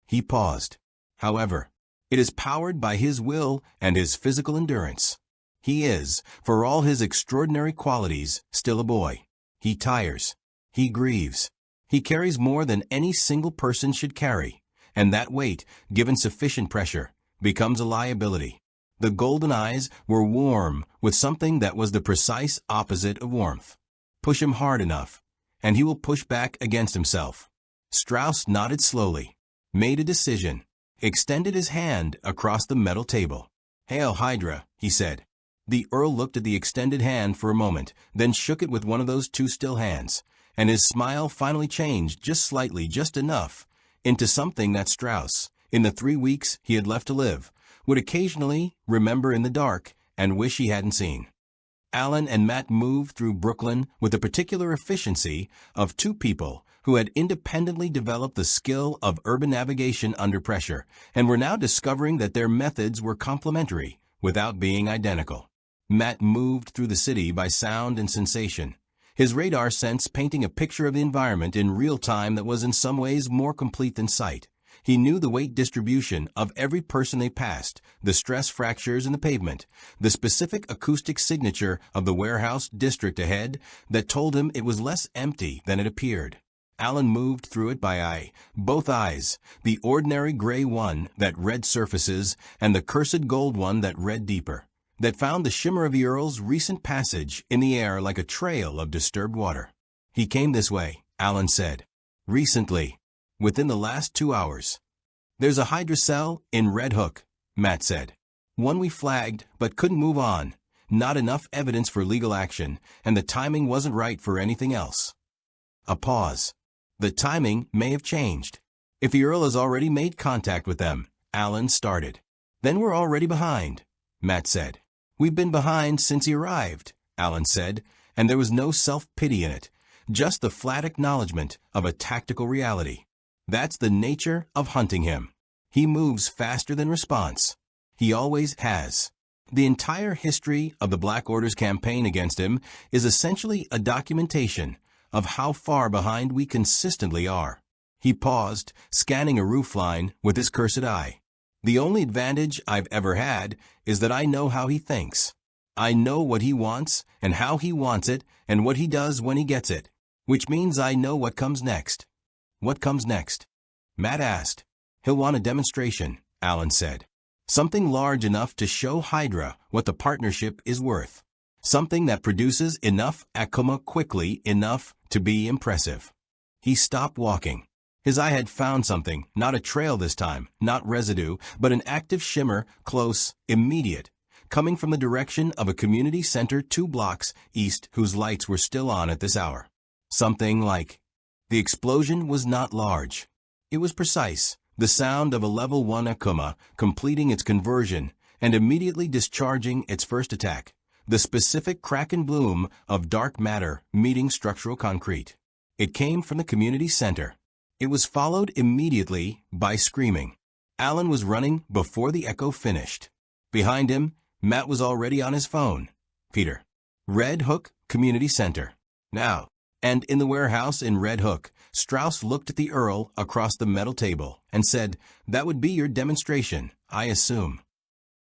He paused. "However, it is powered by his will and his physical endurance. He is, for all his extraordinary qualities, still a boy. He tires. He grieves. He carries more than any single person should carry, and that weight, given sufficient pressure, becomes a liability." The golden eyes were warm with something that was the precise opposite of warmth. "Push him hard enough, and he will push back against himself." Strauss nodded slowly, made a decision, extended his hand across the metal table. "Hail Hydra," he said. The Earl looked at the extended hand for a moment, then shook it with one of those two still hands, and his smile finally changed just slightly, just enough, into something that Strauss, in the 3 weeks he had left to live, would occasionally remember in the dark and wish he hadn't seen. Alan and Matt moved through Brooklyn with the particular efficiency of two people who had independently developed the skill of urban navigation under pressure and were now discovering that their methods were complementary without being identical. Matt moved through the city by sound and sensation, his radar sense painting a picture of the environment in real time that was in some ways more complete than sight. He knew the weight distribution of every person they passed, the stress fractures in the pavement, the specific acoustic signature of the warehouse district ahead that told him it was less empty than it appeared. Alan moved through it by eye, both eyes, the ordinary gray one that read surfaces and the cursed gold one that read deeper, that found the shimmer of the Earl's recent passage in the air like a trail of disturbed water. "He came this way," Alan said. "Recently. Within the last 2 hours. There's a Hydra cell in Red Hook," Matt said. "One we flagged but couldn't move on. Not enough evidence for legal action, and the timing wasn't right for anything else." A pause. "The timing may have changed. If the Earl has already made contact with them," Alan started. "Then we're already behind," Matt said. "We've been behind since he arrived," Alan said, and there was no self-pity in it, just the flat acknowledgement of a tactical reality. That's the nature of hunting him. He moves faster than response. He always has. The entire history of the Black Order's campaign against him is essentially a documentation of how far behind we consistently are. He paused, scanning a roofline with his cursed eye. "The only advantage I've ever had is that I know how he thinks. I know what he wants and how he wants it and what he does when he gets it, which means I know what comes next." "What comes next?" Matt asked. "He'll want a demonstration," Alan said. "Something large enough to show Hydra what the partnership is worth. Something that produces enough Akuma quickly enough to be impressive." He stopped walking. His eye had found something, not a trail this time, not residue, but an active shimmer, close, immediate, coming from the direction of a community center 2 blocks east whose lights were still on at this hour. Something like. The explosion was not large. It was precise, the sound of a level 1 Akuma completing its conversion and immediately discharging its first attack, the specific crack and bloom of dark matter meeting structural concrete. It came from the community center. It was followed immediately by screaming. Alan was running before the echo finished. Behind him, Matt was already on his phone. "Peter. Red Hook Community Center. Now." And in the warehouse in Red Hook, Strauss looked at the Earl across the metal table and said, "That would be your demonstration, I assume."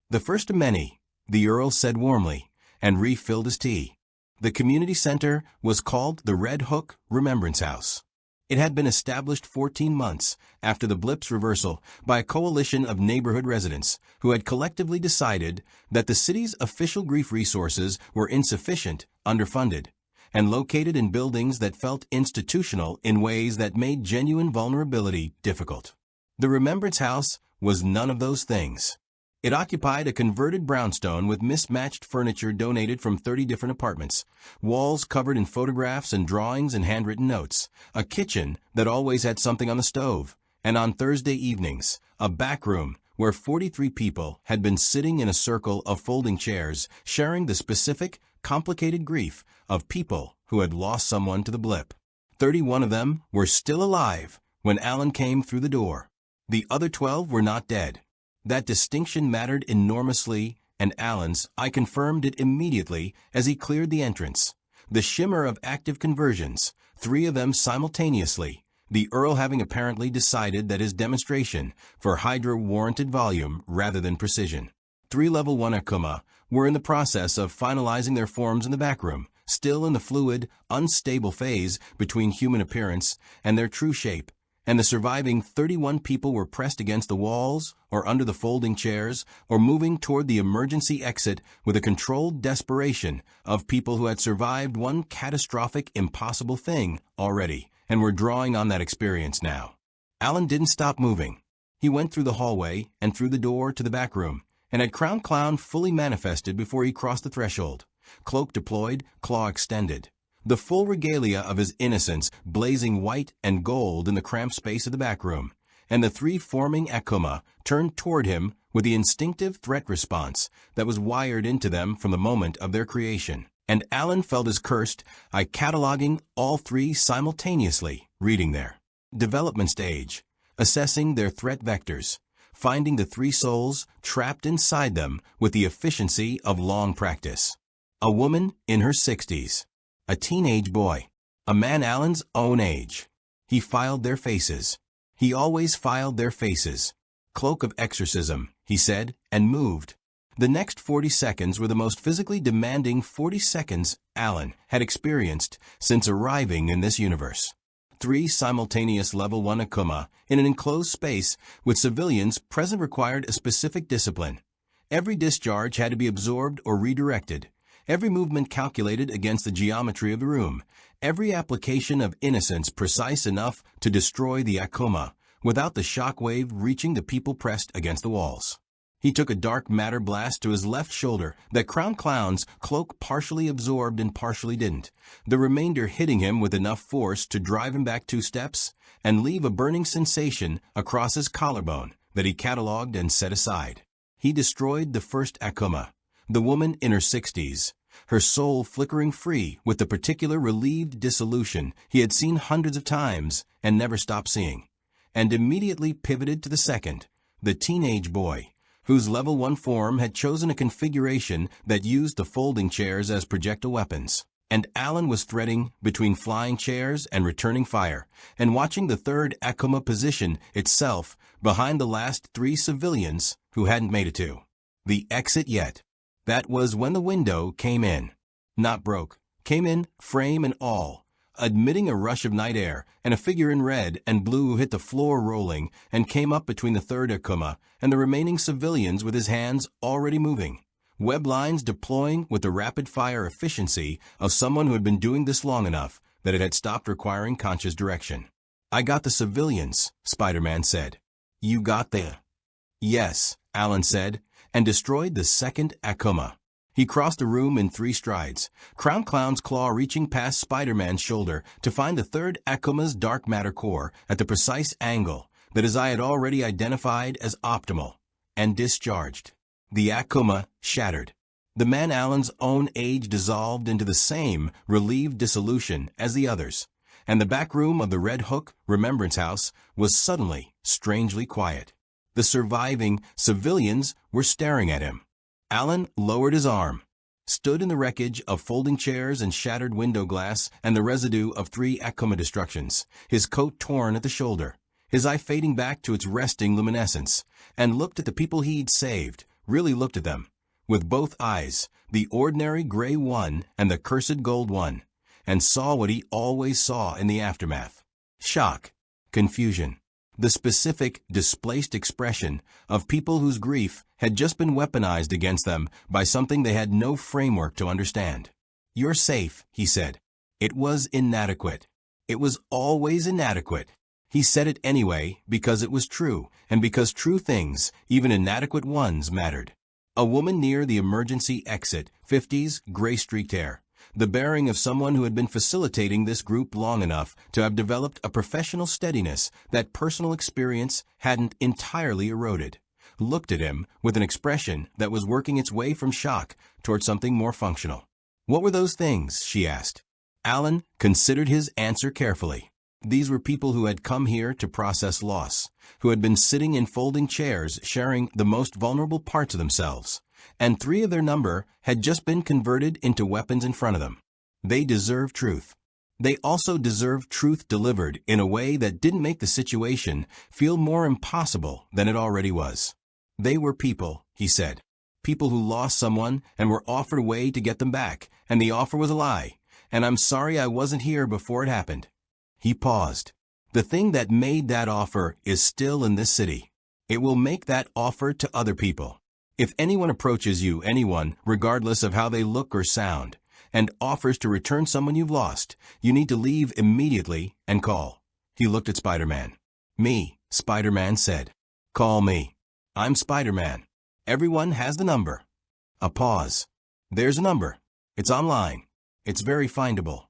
"The first of many," the Earl said warmly, and refilled his tea. The community center was called the Red Hook Remembrance House. It had been established 14 months after the blip's reversal by a coalition of neighborhood residents who had collectively decided that the city's official grief resources were insufficient, underfunded, and located in buildings that felt institutional in ways that made genuine vulnerability difficult. The Remembrance House was none of those things. It occupied a converted brownstone with mismatched furniture donated from 30 different apartments, walls covered in photographs and drawings and handwritten notes, a kitchen that always had something on the stove, and on Thursday evenings, a back room where 43 people had been sitting in a circle of folding chairs, sharing the specific, complicated grief of people who had lost someone to the blip. 31 of them were still alive when Alan came through the door. The other 12 were not dead. That distinction mattered enormously, and Alan's I confirmed it immediately as he cleared the entrance. The shimmer of active conversions, 3 of them simultaneously, the Earl having apparently decided that his demonstration for Hydra warranted volume rather than precision. 3 level 1 Akuma were in the process of finalizing their forms in the back room, still in the fluid, unstable phase between human appearance and their true shape. And the surviving 31 people were pressed against the walls or under the folding chairs or moving toward the emergency exit with a controlled desperation of people who had survived one catastrophic, impossible thing already and were drawing on that experience now. Alan didn't stop moving. He went through the hallway and through the door to the back room and had Crown Clown fully manifested before he crossed the threshold. Cloak deployed, claw extended. The full regalia of his innocence blazing white and gold in the cramped space of the back room, and the 3 forming Akuma turned toward him with the instinctive threat response that was wired into them from the moment of their creation. And Alan felt as cursed, cataloging all 3 simultaneously, reading their development stage, assessing their threat vectors, finding the 3 souls trapped inside them with the efficiency of long practice. A woman in her 60s. A teenage boy, a man Alan's own age. He filed their faces. He always filed their faces. Cloak of exorcism, he said, and moved. The next 40 seconds were the most physically demanding 40 seconds Alan had experienced since arriving in this universe. 3 simultaneous level 1 Akuma in an enclosed space with civilians present required a specific discipline. Every discharge had to be absorbed or redirected. Every movement calculated against the geometry of the room, every application of innocence precise enough to destroy the Akuma without the shock wave reaching the people pressed against the walls. He took a dark matter blast to his left shoulder that Crown Clown's cloak partially absorbed and partially didn't, the remainder hitting him with enough force to drive him back 2 steps and leave a burning sensation across his collarbone that he cataloged and set aside. He destroyed the first Akuma, the woman in her 60s. Her soul flickering free with the particular relieved dissolution he had seen hundreds of times and never stopped seeing, and immediately pivoted to the second, the teenage boy, whose level 1 form had chosen a configuration that used the folding chairs as projectile weapons. And Alan was threading between flying chairs and returning fire, and watching the 3rd Akuma position itself behind the last 3 civilians who hadn't made it to the exit yet. That was when the window came in. Not broke. Came in, frame and all, admitting a rush of night air, and a figure in red and blue hit the floor rolling and came up between the 3rd Akuma and the remaining civilians with his hands already moving. Web lines deploying with the rapid-fire efficiency of someone who had been doing this long enough that it had stopped requiring conscious direction. "I got the civilians," Spider-Man said. "You got the—" "Yes," Alan said, and destroyed the 2nd Akuma. He crossed the room in 3 strides, Crown Clown's claw reaching past Spider-Man's shoulder to find the 3rd Akuma's dark matter core at the precise angle that his eye had already identified as optimal, and discharged. The Akuma shattered. The man Alan's own age dissolved into the same relieved dissolution as the others, and the back room of the Red Hook Remembrance House was suddenly strangely quiet. The surviving civilians were staring at him. Alan lowered his arm. stood in the wreckage of folding chairs and shattered window glass and the residue of 3 Akuma destructions, his coat torn at the shoulder, his eye fading back to its resting luminescence, and looked at the people he'd saved, really looked at them, with both eyes, the ordinary gray one and the cursed gold one, and saw what he always saw in the aftermath. Shock, confusion, the specific, displaced expression of people whose grief had just been weaponized against them by something they had no framework to understand. "You're safe," he said. It was inadequate. It was always inadequate. He said it anyway because it was true, and because true things, even inadequate ones, mattered. A woman near the emergency exit, 50s, gray-streaked hair, the bearing of someone who had been facilitating this group long enough to have developed a professional steadiness that personal experience hadn't entirely eroded, looked at him with an expression that was working its way from shock toward something more functional. "What were those things?" she asked. Alan considered his answer carefully. These were people who had come here to process loss, who had been sitting in folding chairs sharing the most vulnerable parts of themselves, and 3 of their number had just been converted into weapons in front of them. They deserved truth. They also deserved truth delivered in a way that didn't make the situation feel more impossible than it already was. They were people, he said. People who lost someone and were offered a way to get them back, and the offer was a lie, and I'm sorry I wasn't here before it happened. He paused. The thing that made that offer is still in this city. It will make that offer to other people. If anyone approaches you, anyone, regardless of how they look or sound, and offers to return someone you've lost, you need to leave immediately and call. He looked at Spider-Man. "Me," Spider-Man said. "Call me. I'm Spider-Man. Everyone has the number." A pause. "There's a number. It's online. It's very findable."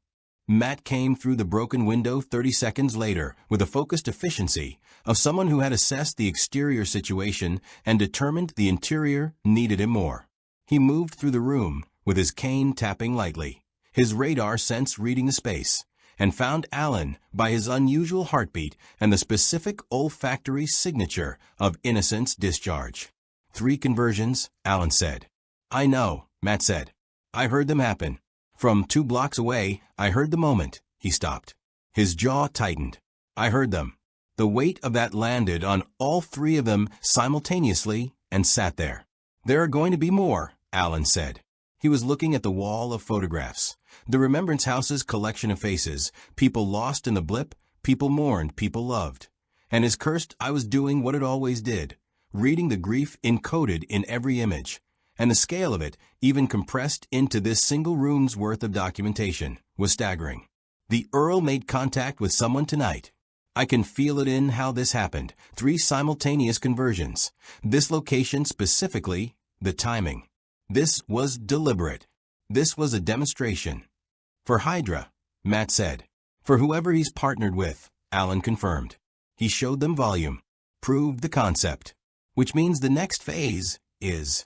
Matt came through the broken window 30 seconds later with the focused efficiency of someone who had assessed the exterior situation and determined the interior needed him more. He moved through the room with his cane tapping lightly, his radar sense reading the space, and found Alan by his unusual heartbeat and the specific olfactory signature of innocence discharge. 3 conversions, Alan said. "I know," Matt said. "I heard them happen. From 2 blocks away, I heard the moment." He stopped. His jaw tightened. "I heard them." The weight of that landed on all 3 of them simultaneously and sat there. "There are going to be more," Alan said. He was looking at the wall of photographs, the Remembrance House's collection of faces, people lost in the blip, people mourned, people loved. And his cursed, I was doing what it always did, reading the grief encoded in every image. And the scale of it, even compressed into this single room's worth of documentation, was staggering. The Earl made contact with someone tonight. I can feel it in how this happened. 3 simultaneous conversions. This location specifically, the timing. This was deliberate. This was a demonstration. For Hydra, Matt said. For whoever he's partnered with, Alan confirmed. He showed them volume, proved the concept, which means the next phase is...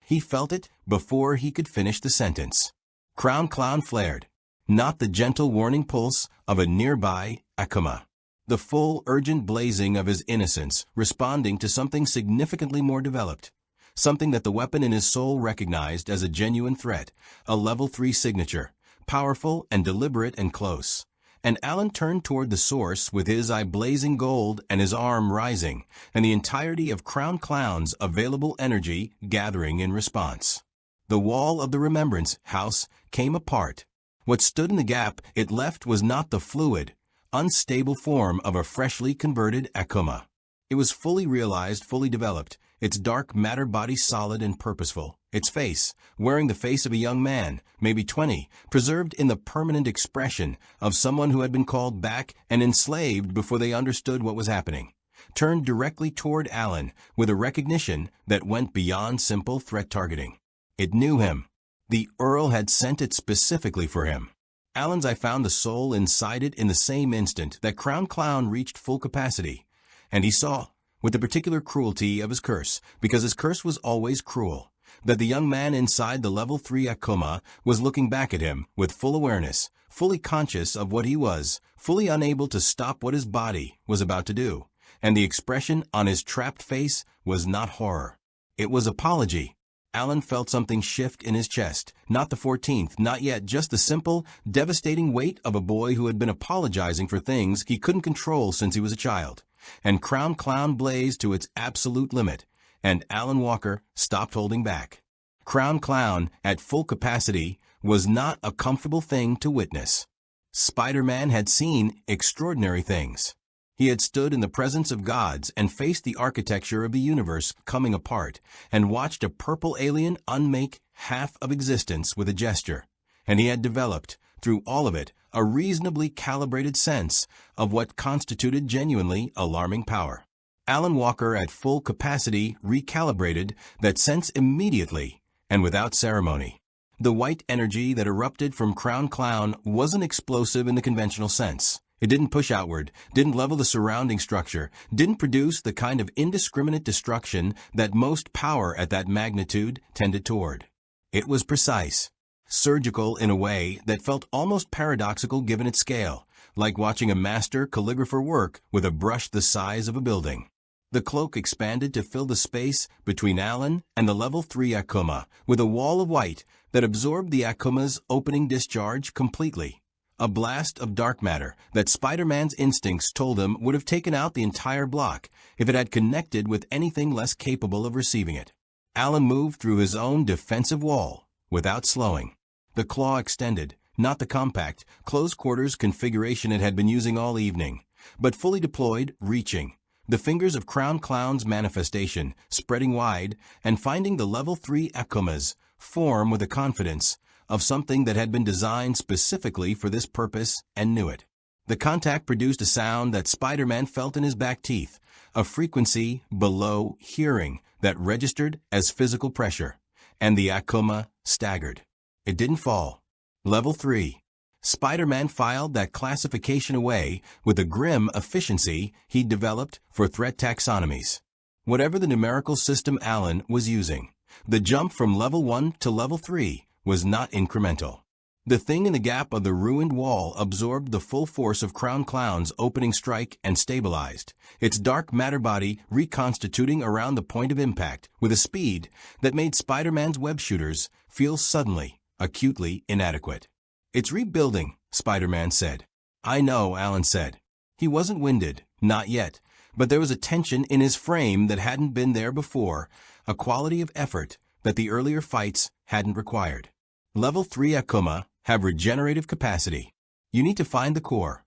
He felt it before he could finish the sentence. Crown Clown flared, not the gentle warning pulse of a nearby Akuma. The full, urgent blazing of his innocence responding to something significantly more developed, something that the weapon in his soul recognized as a genuine threat, a level 3 signature, powerful and deliberate and close. And Alan turned toward the source with his eye blazing gold and his arm rising, and the entirety of Crown Clown's available energy gathering in response. The wall of the Remembrance House came apart. What stood in the gap it left was not the fluid, unstable form of a freshly converted Akuma. It was fully realized, fully developed, its dark matter body solid and purposeful, its face, wearing the face of a young man, maybe 20, preserved in the permanent expression of someone who had been called back and enslaved before they understood what was happening, turned directly toward Alan with a recognition that went beyond simple threat targeting. It knew him. The Earl had sent it specifically for him. Alan's eye found the soul inside it in the same instant that Crown Clown reached full capacity, and he saw, with the particular cruelty of his curse, because his curse was always cruel, that the young man inside the level 3 Akuma was looking back at him with full awareness, fully conscious of what he was, fully unable to stop what his body was about to do, and the expression on his trapped face was not horror. It was apology. Alan felt something shift in his chest. Not the 14th, not yet, just the simple, devastating weight of a boy who had been apologizing for things he couldn't control since he was a child. And Crown Clown blazed to its absolute limit, and Alan Walker stopped holding back. Crown Clown, at full capacity, was not a comfortable thing to witness. Spider-Man had seen extraordinary things. He had stood in the presence of gods and faced the architecture of the universe coming apart and watched a purple alien unmake half of existence with a gesture. And he had developed, through all of it, a reasonably calibrated sense of what constituted genuinely alarming power. Alan Walker, at full capacity, recalibrated that sense immediately and without ceremony. The white energy that erupted from Crown Clown wasn't explosive in the conventional sense. It didn't push outward, didn't level the surrounding structure, didn't produce the kind of indiscriminate destruction that most power at that magnitude tended toward. It was precise, surgical in a way that felt almost paradoxical given its scale, like watching a master calligrapher work with a brush the size of a building. The cloak expanded to fill the space between Alan and the level 3 Akuma, with a wall of white that absorbed the Akuma's opening discharge completely. A blast of dark matter that Spider-Man's instincts told him would have taken out the entire block if it had connected with anything less capable of receiving it. Alan moved through his own defensive wall without slowing. The claw extended, not the compact, close-quarters configuration it had been using all evening, but fully deployed, reaching. The fingers of Crown Clown's manifestation, spreading wide and finding the level 3 Akumas, form with a confidence of something that had been designed specifically for this purpose and knew it. The contact produced a sound that Spider-Man felt in his back teeth, a frequency below hearing that registered as physical pressure, and the Akuma staggered. It didn't fall. Level 3. Spider-Man filed that classification away with the grim efficiency he'd developed for threat taxonomies. Whatever the numerical system Alan was using, the jump from level 1 to level 3 was not incremental. The thing in the gap of the ruined wall absorbed the full force of Crown Clown's opening strike and stabilized, its dark matter body reconstituting around the point of impact with a speed that made Spider-Man's web shooters feel suddenly, acutely inadequate. "It's rebuilding," Spider-Man said. "I know," Alan said. He wasn't winded, not yet, but there was a tension in his frame that hadn't been there before, a quality of effort that the earlier fights hadn't required. Level 3 Akuma have regenerative capacity. You need to find the core.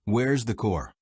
Where's the core?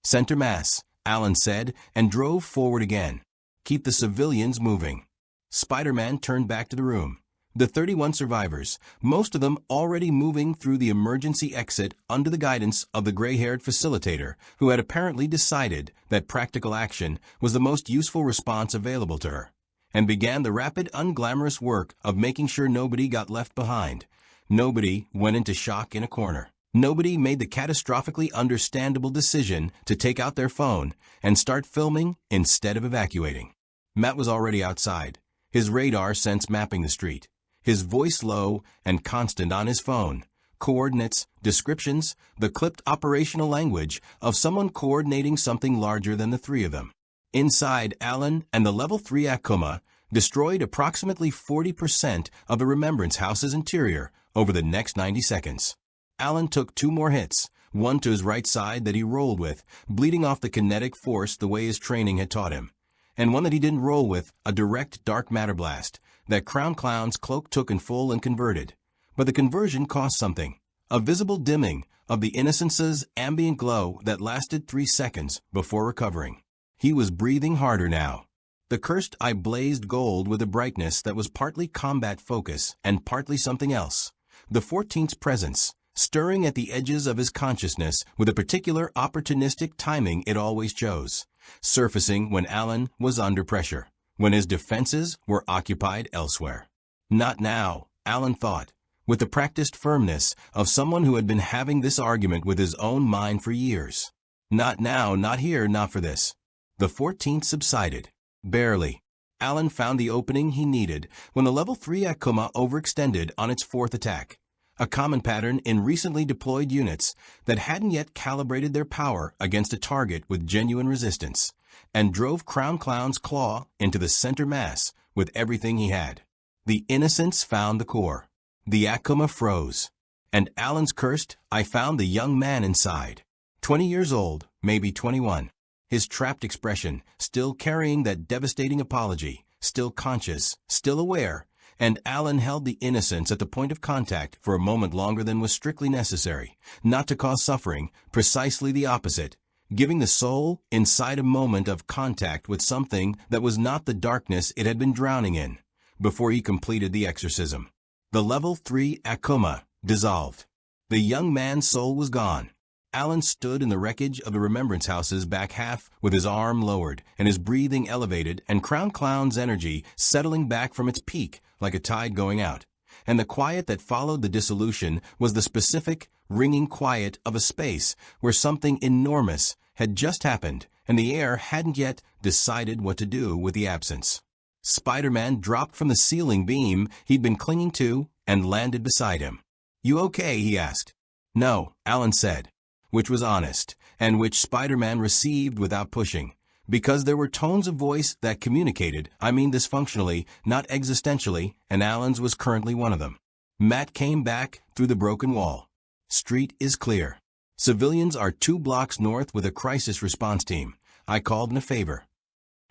Center mass, Alan said, and drove forward again. Keep the civilians moving. Spider-Man turned back to the room. The 31 survivors, most of them already moving through the emergency exit under the guidance of the gray-haired facilitator, who had apparently decided that practical action was the most useful response available to her, and began the rapid, unglamorous work of making sure nobody got left behind. Nobody went into shock in a corner. Nobody made the catastrophically understandable decision to take out their phone and start filming instead of evacuating. Matt was already outside, his radar sense mapping the street, his voice low and constant on his phone, coordinates, descriptions, the clipped operational language of someone coordinating something larger than the three of them. Inside, Alan and the level 3 Akuma destroyed approximately 40% of the Remembrance House's interior over the next 90 seconds. Alan took 2 more hits, one to his right side that he rolled with, bleeding off the kinetic force the way his training had taught him, and one that he didn't roll with, a direct dark matter blast that Crown Clown's cloak took in full and converted. But the conversion cost something, a visible dimming of the Innocence's ambient glow that lasted 3 seconds before recovering. He was breathing harder now. The cursed eye blazed gold with a brightness that was partly combat focus and partly something else. The 14th's presence, stirring at the edges of his consciousness with a particular opportunistic timing it always chose, surfacing when Alan was under pressure, when his defenses were occupied elsewhere. Not now, Alan thought, with the practiced firmness of someone who had been having this argument with his own mind for years. Not now, not here, not for this. The 14th subsided. Barely. Alan found the opening he needed when the level 3 Akuma overextended on its 4th attack, a common pattern in recently deployed units that hadn't yet calibrated their power against a target with genuine resistance, and drove Crown Clown's claw into the center mass with everything he had. The innocence found the core. The Akuma froze. And Alan's cursed, I found the young man inside. 20 years old, maybe 21. His trapped expression, still carrying that devastating apology, still conscious, still aware, and Alan held the innocence at the point of contact for a moment longer than was strictly necessary, not to cause suffering, precisely the opposite, giving the soul inside a moment of contact with something that was not the darkness it had been drowning in, before he completed the exorcism. The level 3 Akuma dissolved. The young man's soul was gone. Alan stood in the wreckage of the Remembrance House's back half with his arm lowered and his breathing elevated and Crown Clown's energy settling back from its peak like a tide going out. And the quiet that followed the dissolution was the specific, ringing quiet of a space where something enormous had just happened and the air hadn't yet decided what to do with the absence. Spider-Man dropped from the ceiling beam he'd been clinging to and landed beside him. "You okay?" he asked. "No," Alan said, which was honest, and which Spider-Man received without pushing, because there were tones of voice that communicated, dysfunctionally, not existentially, and Alan's was currently one of them. Matt came back through the broken wall. "Street is clear. Civilians are 2 blocks north with a crisis response team. I called in a favor."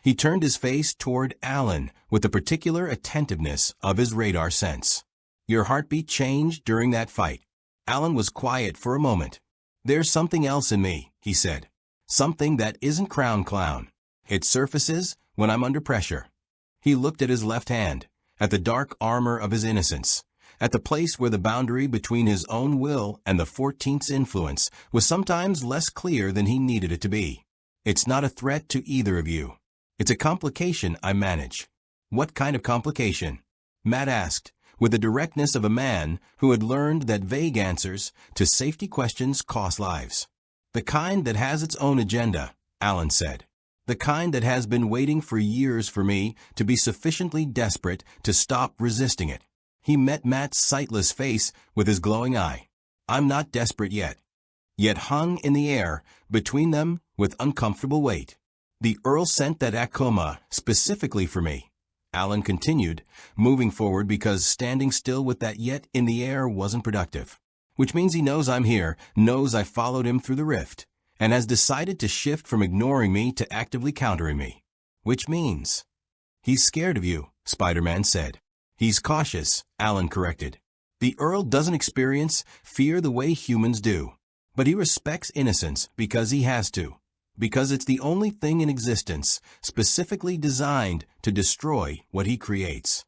He turned his face toward Alan with the particular attentiveness of his radar sense. "Your heartbeat changed during that fight." Alan was quiet for a moment. "There's something else in me," he said. "Something that isn't Crown Clown. It surfaces when I'm under pressure." He looked at his left hand, at the dark armor of his innocence, at the place where the boundary between his own will and the 14th's influence was sometimes less clear than he needed it to be. "It's not a threat to either of you. It's a complication I manage." "What kind of complication?" Matt asked, with the directness of a man who had learned that vague answers to safety questions cost lives. "The kind that has its own agenda," Alan said. "The kind that has been waiting for years for me to be sufficiently desperate to stop resisting it." He met Matt's sightless face with his glowing eye. "I'm not desperate yet." Yet hung in the air between them with uncomfortable weight. "The Earl sent that Akuma specifically for me," Alan continued, moving forward because standing still with that yet in the air wasn't productive. "Which means he knows I'm here, knows I followed him through the rift, and has decided to shift from ignoring me to actively countering me. Which means—" "He's scared of you," Spider-Man said. "He's cautious," Alan corrected. "The Earl doesn't experience fear the way humans do, but he respects innocence because he has to. Because it's the only thing in existence specifically designed to destroy what he creates."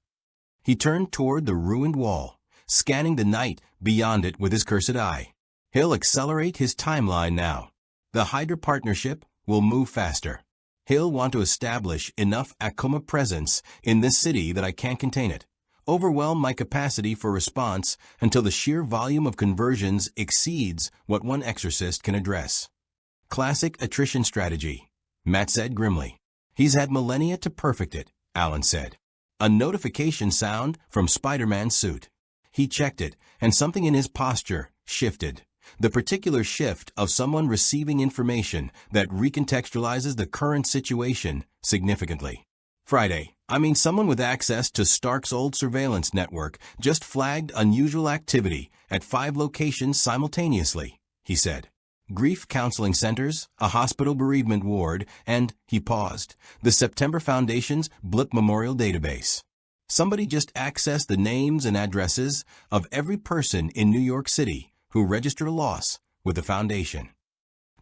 He turned toward the ruined wall, scanning the night beyond it with his cursed eye. "He'll accelerate his timeline now. The Hydra partnership will move faster. He'll want to establish enough Akuma presence in this city that I can't contain it, overwhelm my capacity for response until the sheer volume of conversions exceeds what one exorcist can address." "Classic attrition strategy," Matt said grimly. "He's had millennia to perfect it," Alan said. A notification sound from Spider-Man's suit. He checked it, and something in his posture shifted. The particular shift of someone receiving information that recontextualizes the current situation significantly. "Friday, someone with access to Stark's old surveillance network just flagged unusual activity at 5 locations simultaneously," he said. "Grief counseling centers, a hospital bereavement ward, and," he paused, "the September Foundation's Blip Memorial Database. Somebody just accessed the names and addresses of every person in New York City who registered a loss with the Foundation."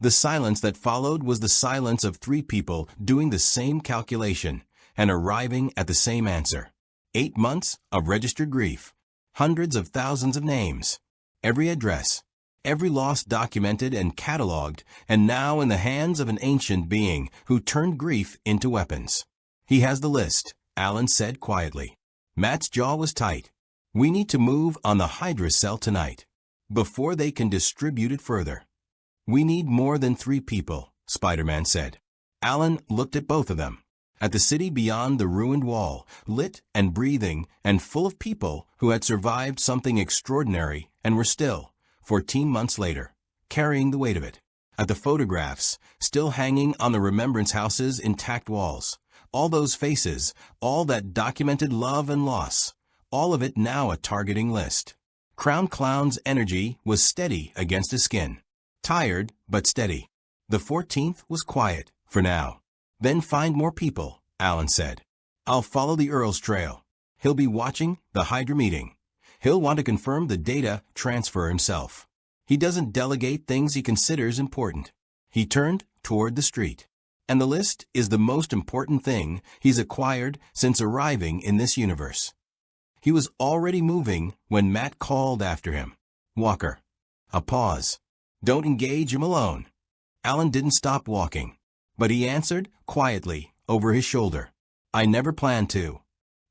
The silence that followed was the silence of 3 people doing the same calculation and arriving at the same answer. 8 months of registered grief, hundreds of thousands of names, every address, every loss documented and cataloged, and now in the hands of an ancient being who turned grief into weapons. "He has the list," Alan said quietly. Matt's jaw was tight. "We need to move on the Hydra cell tonight, before they can distribute it further." "We need more than 3 people," Spider-Man said. Alan looked at both of them, at the city beyond the ruined wall, lit and breathing and full of people who had survived something extraordinary and were still, 14 months later, carrying the weight of it. At the photographs, still hanging on the Remembrance House's intact walls. All those faces, all that documented love and loss, all of it now a targeting list. Crown Clown's energy was steady against his skin. Tired, but steady. The 14th was quiet, for now. Then find more people, Alan said. I'll follow the Earl's trail. He'll be watching the Hydra meeting. He'll want to confirm the data transfer himself. He doesn't delegate things he considers important. He turned toward the street. And the list is the most important thing he's acquired since arriving in this universe. He was already moving when Matt called after him. Walker. A pause. Don't engage him alone. Alan didn't stop walking, but he answered quietly over his shoulder. I never planned to.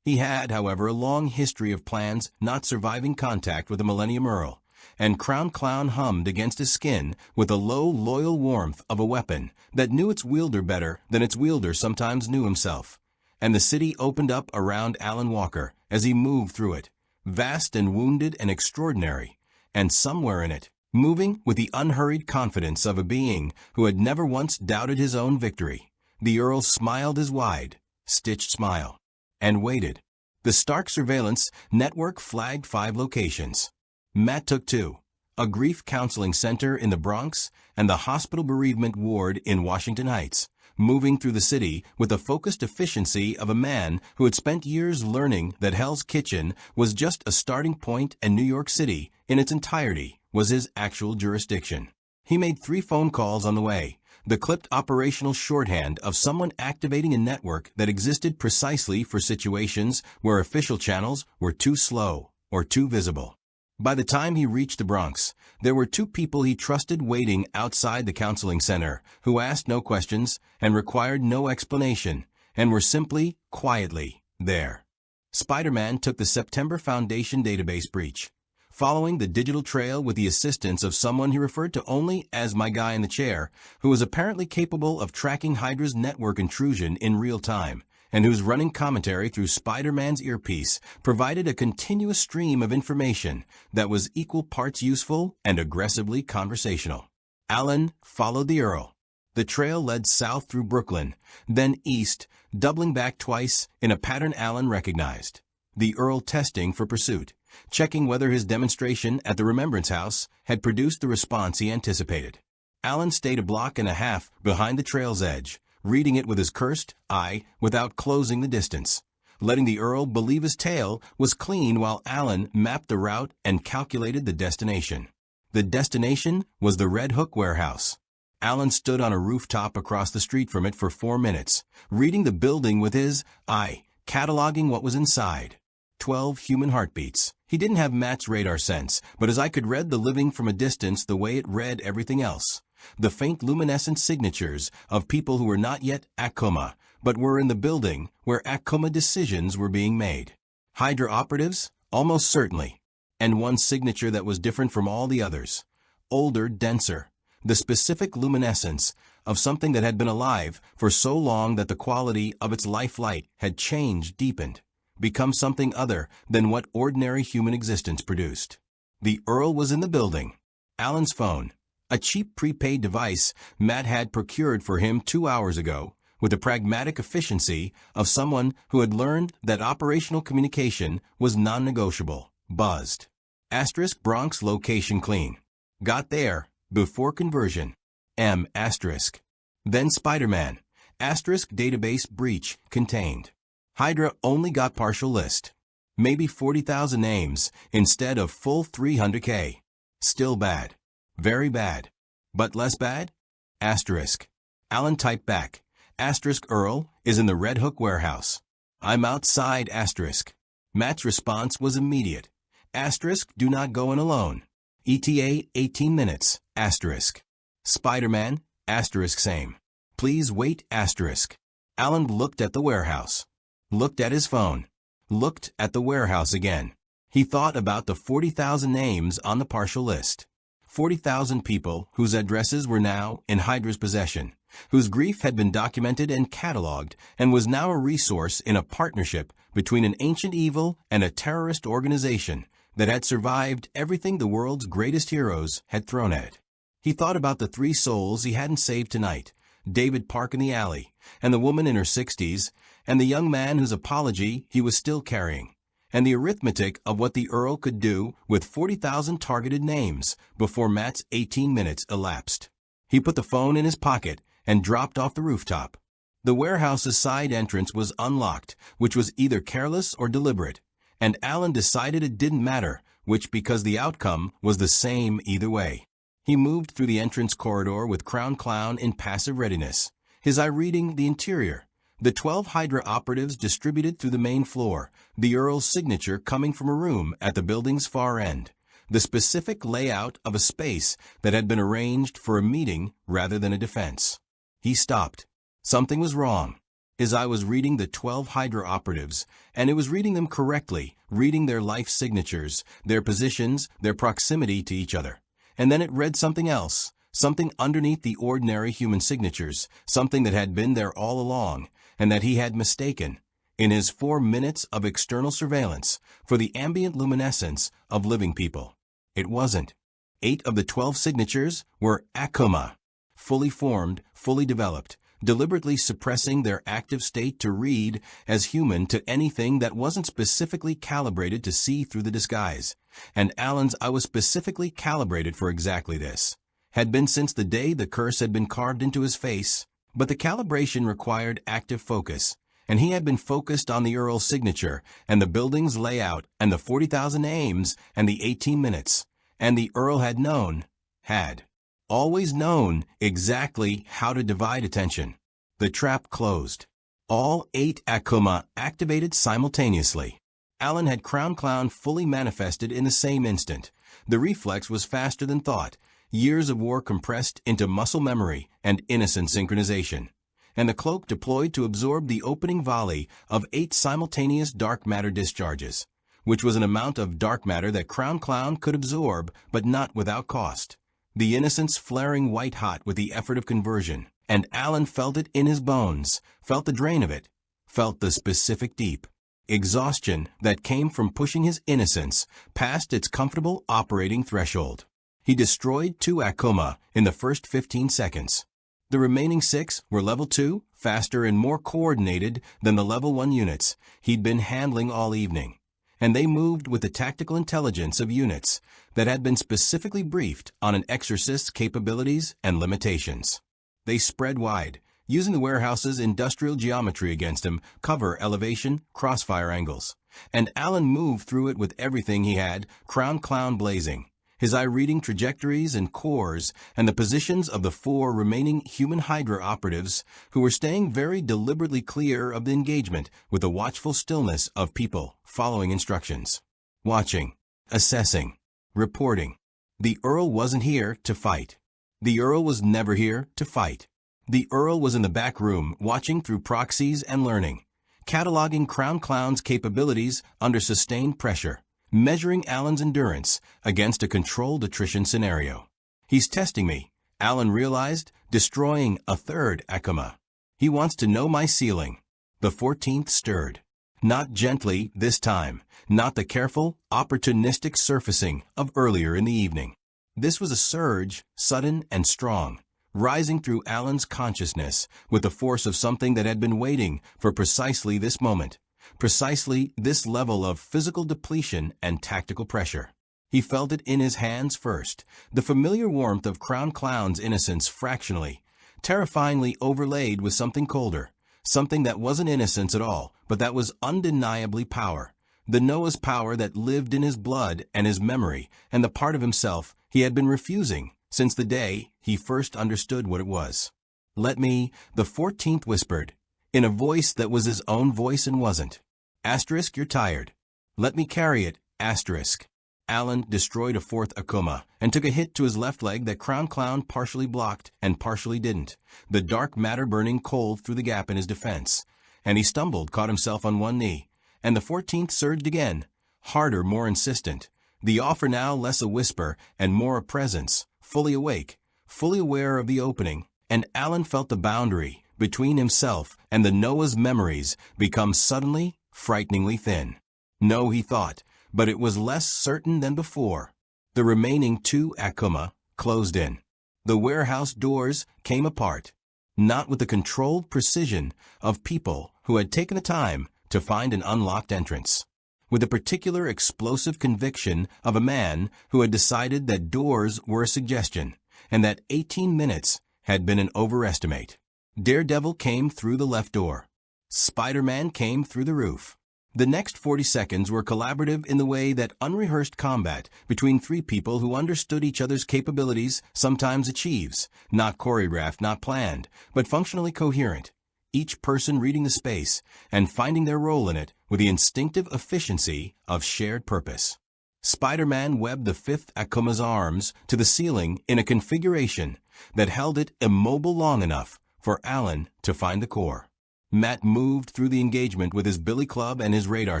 He had, however, a long history of plans not surviving contact with the Millennium Earl, and Crown Clown hummed against his skin with a low, loyal warmth of a weapon that knew its wielder better than its wielder sometimes knew himself. And the city opened up around Alan Walker as he moved through it, vast and wounded and extraordinary, and somewhere in it, moving with the unhurried confidence of a being who had never once doubted his own victory, the Earl smiled his wide, stitched smile, and waited. The Stark surveillance network flagged 5 locations. Matt took 2, a grief counseling center in the Bronx and the hospital bereavement ward in Washington Heights, moving through the city with the focused efficiency of a man who had spent years learning that Hell's Kitchen was just a starting point and New York City, in its entirety, was his actual jurisdiction. He made 3 phone calls on the way, the clipped operational shorthand of someone activating a network that existed precisely for situations where official channels were too slow or too visible. By the time he reached the Bronx, there were 2 people he trusted waiting outside the counseling center who asked no questions and required no explanation and were simply, quietly, there. Spider-Man took the September Foundation database breach, following the digital trail with the assistance of someone he referred to only as my guy in the chair, who was apparently capable of tracking Hydra's network intrusion in real time, and whose running commentary through Spider-Man's earpiece provided a continuous stream of information that was equal parts useful and aggressively conversational. Alan followed the Earl. The trail led south through Brooklyn, then east, doubling back twice in a pattern Alan recognized. The Earl testing for pursuit, checking whether his demonstration at the Remembrance House had produced the response he anticipated. Alan stayed a block and a half behind the trail's edge, reading it with his cursed eye without closing the distance, letting the Earl believe his tale was clean while Alan mapped the route and calculated the destination. The destination was the Red Hook warehouse. Alan stood on a rooftop across the street from it for 4 minutes, reading the building with his eye, cataloging what was inside. 12 human heartbeats. He didn't have Matt's radar sense, but his eye could read the living from a distance the way it read everything else. The faint luminescent signatures of people who were not yet Akuma, but were in the building where Akuma decisions were being made. Hydra operatives? Almost certainly. And one signature that was different from all the others. Older, denser. The specific luminescence of something that had been alive for so long that the quality of its life light had changed, deepened, become something other than what ordinary human existence produced. The Earl was in the building. Alan's phone, a cheap prepaid device Matt had procured for him 2 hours ago, with the pragmatic efficiency of someone who had learned that operational communication was non-negotiable, buzzed. Asterisk Bronx location clean. Got there before conversion. M asterisk. Then Spider-Man. Asterisk database breach contained. Hydra only got partial list. Maybe 40,000 names instead of full 300K. Still bad. Very bad. But less bad? Asterisk. Alan typed back. Asterisk Earl is in the Red Hook warehouse. I'm outside asterisk. Matt's response was immediate. Asterisk do not go in alone. ETA 18 minutes. Asterisk. Spider-Man. Asterisk same. Please wait asterisk. Alan looked at the warehouse. Looked at his phone. Looked at the warehouse again. He thought about the 40,000 names on the partial list. 40,000 people whose addresses were now in Hydra's possession, whose grief had been documented and cataloged and was now a resource in a partnership between an ancient evil and a terrorist organization that had survived everything the world's greatest heroes had thrown at it. He thought about the 3 souls he hadn't saved tonight, David Park in the alley, and the woman in her 60s, and the young man whose apology he was still carrying, and the arithmetic of what the Earl could do with 40,000 targeted names before Matt's 18 minutes elapsed. He put the phone in his pocket and dropped off the rooftop. The warehouse's side entrance was unlocked, which was either careless or deliberate, and Alan decided it didn't matter, which because the outcome was the same either way. He moved through the entrance corridor with Crown Clown in passive readiness, his eye reading the interior. The 12 Hydra operatives distributed through the main floor, the Earl's signature coming from a room at the building's far end, the specific layout of a space that had been arranged for a meeting rather than a defense. He stopped. Something was wrong. His eye was reading the 12 Hydra operatives, and it was reading them correctly, reading their life signatures, their positions, their proximity to each other. And then it read something else, something underneath the ordinary human signatures, something that had been there all along, and that he had mistaken, in his 4 minutes of external surveillance, for the ambient luminescence of living people. It wasn't. 8 of the 12 signatures were Akuma, fully formed, fully developed, deliberately suppressing their active state to read as human to anything that wasn't specifically calibrated to see through the disguise. And Alan's eye was specifically calibrated for exactly this. Had been since the day the curse had been carved into his face, but the calibration required active focus, and he had been focused on the Earl's signature, and the building's layout, and the 40,000 names, and the 18 minutes, and the Earl had always known exactly how to divide attention. The trap closed. All 8 Akuma activated simultaneously. Alan had Crown Clown fully manifested in the same instant. The reflex was faster than thought, years of war compressed into muscle memory and innocent synchronization, and the cloak deployed to absorb the opening volley of 8 simultaneous dark matter discharges, which was an amount of dark matter that Crown Clown could absorb, but not without cost. The innocence flaring white-hot with the effort of conversion, and Alan felt it in his bones, felt the drain of it, felt the specific deep exhaustion that came from pushing his innocence past its comfortable operating threshold. He destroyed 2 Akuma in the first 15 seconds. The remaining 6 were level 2, faster and more coordinated than the level 1 units he'd been handling all evening, and they moved with the tactical intelligence of units that had been specifically briefed on an exorcist's capabilities and limitations. They spread wide, using the warehouse's industrial geometry against him, cover, elevation, crossfire angles, and Alan moved through it with everything he had, Crown Clown blazing, his eye reading trajectories and cores and the positions of the 4 remaining human Hydra operatives who were staying very deliberately clear of the engagement with the watchful stillness of people following instructions. Watching, assessing, reporting. The Earl wasn't here to fight. The Earl was never here to fight. The Earl was in the back room watching through proxies and learning, cataloging Crown Clown's capabilities under sustained pressure, measuring Alan's endurance against a controlled attrition scenario. He's testing me, Alan realized, destroying a 3rd Akuma. He wants to know my ceiling. The 14th stirred. Not gently this time, not the careful, opportunistic surfacing of earlier in the evening. This was a surge, sudden and strong, rising through Alan's consciousness with the force of something that had been waiting for precisely this moment. Precisely this level of physical depletion and tactical pressure. He felt it in his hands first, the familiar warmth of Crown Clown's innocence fractionally, terrifyingly overlaid with something colder, something that wasn't innocence at all, but that was undeniably power, the Noah's power that lived in his blood and his memory, and the part of himself he had been refusing since the day he first understood what it was. "Let me," the 14th whispered, in a voice that was his own voice and wasn't. "Asterisk, you're tired. Let me carry it, asterisk." Alan destroyed a 4th Akuma and took a hit to his left leg that Crown Clown partially blocked and partially didn't, the dark matter burning cold through the gap in his defense. And he stumbled, caught himself on one knee, and the 14th surged again, harder, more insistent, the offer now less a whisper and more a presence, fully awake, fully aware of the opening, and Alan felt the boundary between himself and the Noah's memories become suddenly, frighteningly thin. No, he thought, but it was less certain than before. The remaining 2 Akuma closed in. The warehouse doors came apart, not with the controlled precision of people who had taken the time to find an unlocked entrance, with a particular explosive conviction of a man who had decided that doors were a suggestion, and that 18 minutes had been an overestimate. Daredevil came through the left door. Spider-Man came through the roof. The next 40 seconds were collaborative in the way that unrehearsed combat between three people who understood each other's capabilities sometimes achieves, not choreographed, not planned, but functionally coherent, each person reading the space and finding their role in it with the instinctive efficiency of shared purpose. Spider-Man webbed the fifth Akuma's arms to the ceiling in a configuration that held it immobile long enough for Alan to find the core. Matt moved through the engagement with his billy club and his radar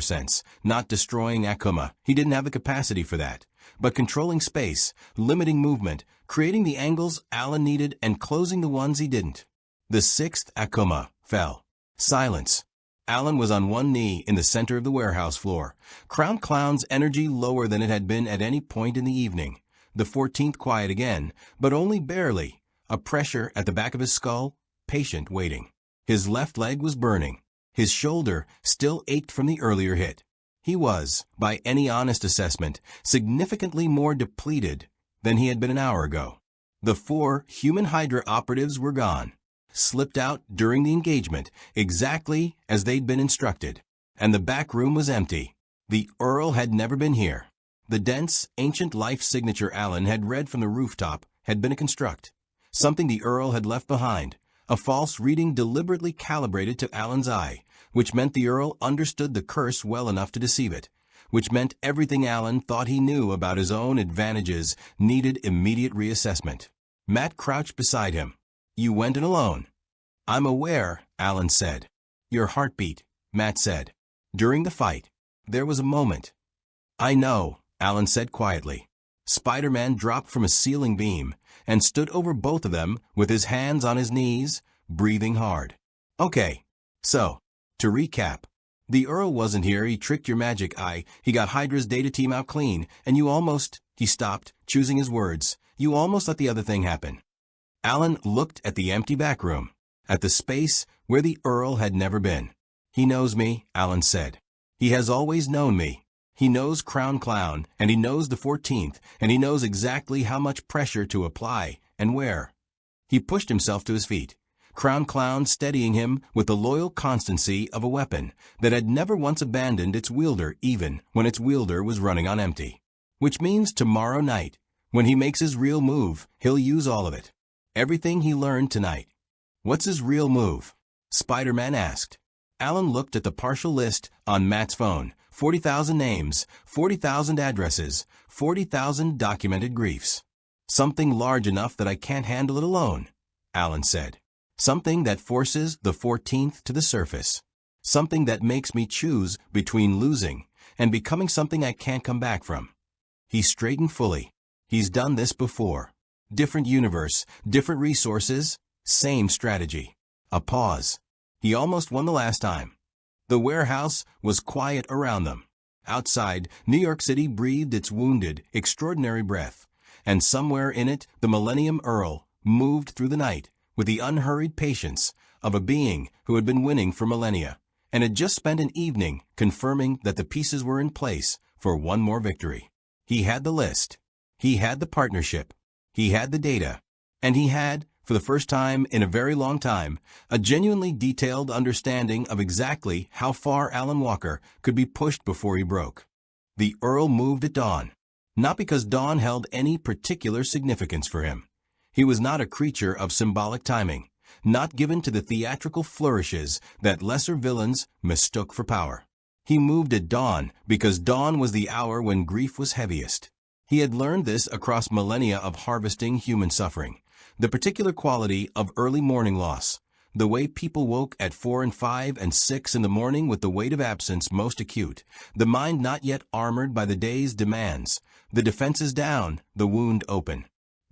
sense, not destroying Akuma. He didn't have the capacity for that, but controlling space, limiting movement, creating the angles Alan needed and closing the ones he didn't. The sixth Akuma fell. Silence. Alan was on one knee in the center of the warehouse floor. Crown Clown's energy lower than it had been at any point in the evening. The 14th quiet again, but only barely. A pressure at the back of his skull, patient waiting. His left leg was burning. His shoulder still ached from the earlier hit. He was, by any honest assessment, significantly more depleted than he had been an hour ago. The 4 human Hydra operatives were gone, slipped out during the engagement exactly as they'd been instructed, and the back room was empty. The Earl had never been here. The dense, ancient life signature Alan had read from the rooftop had been a construct, something the Earl had left behind. A false reading deliberately calibrated to Alan's eye, which meant the Earl understood the curse well enough to deceive it, which meant everything Alan thought he knew about his own advantages needed immediate reassessment. Matt crouched beside him. "You went in alone." "I'm aware," Alan said. "Your heartbeat," Matt said. "During the fight, there was a moment." "I know," Alan said quietly. Spider-Man dropped from a ceiling beam and stood over both of them with his hands on his knees, breathing hard. "Okay, so, to recap, the Earl wasn't here, he tricked your magic eye, he got Hydra's data team out clean, and you almost," he stopped, choosing his words, "you almost let the other thing happen." Alan looked at the empty back room, at the space where the Earl had never been. "He knows me," Alan said. "He has always known me. He knows Crown Clown, and he knows the 14th, and he knows exactly how much pressure to apply and where." He pushed himself to his feet, Crown Clown steadying him with the loyal constancy of a weapon that had never once abandoned its wielder even when its wielder was running on empty. Which means tomorrow night, when he makes his real move, he'll use all of it. Everything he learned tonight. "What's his real move?" Spider-Man asked. Alan looked at the partial list on Matt's phone. 40,000 names, 40,000 addresses, 40,000 documented griefs. "Something large enough that I can't handle it alone," Alan said. "Something that forces the 14th to the surface. Something that makes me choose between losing and becoming something I can't come back from." He straightened fully. He's done this before. Different universe, different resources, same strategy. A pause. He almost won the last time. The warehouse was quiet around them. Outside, New York City breathed its wounded, extraordinary breath, and somewhere in it, the Millennium Earl moved through the night with the unhurried patience of a being who had been winning for millennia and had just spent an evening confirming that the pieces were in place for one more victory. He had the list. He had the partnership. He had the data. And he had, for the first time in a very long time, a genuinely detailed understanding of exactly how far Alan Walker could be pushed before he broke. The Earl moved at dawn, not because dawn held any particular significance for him. He was not a creature of symbolic timing, not given to the theatrical flourishes that lesser villains mistook for power. He moved at dawn because dawn was the hour when grief was heaviest. He had learned this across millennia of harvesting human suffering. The particular quality of early morning loss, the way people woke at 4 and 5 and 6 in the morning with the weight of absence most acute, the mind not yet armored by the day's demands, the defenses down, the wound open.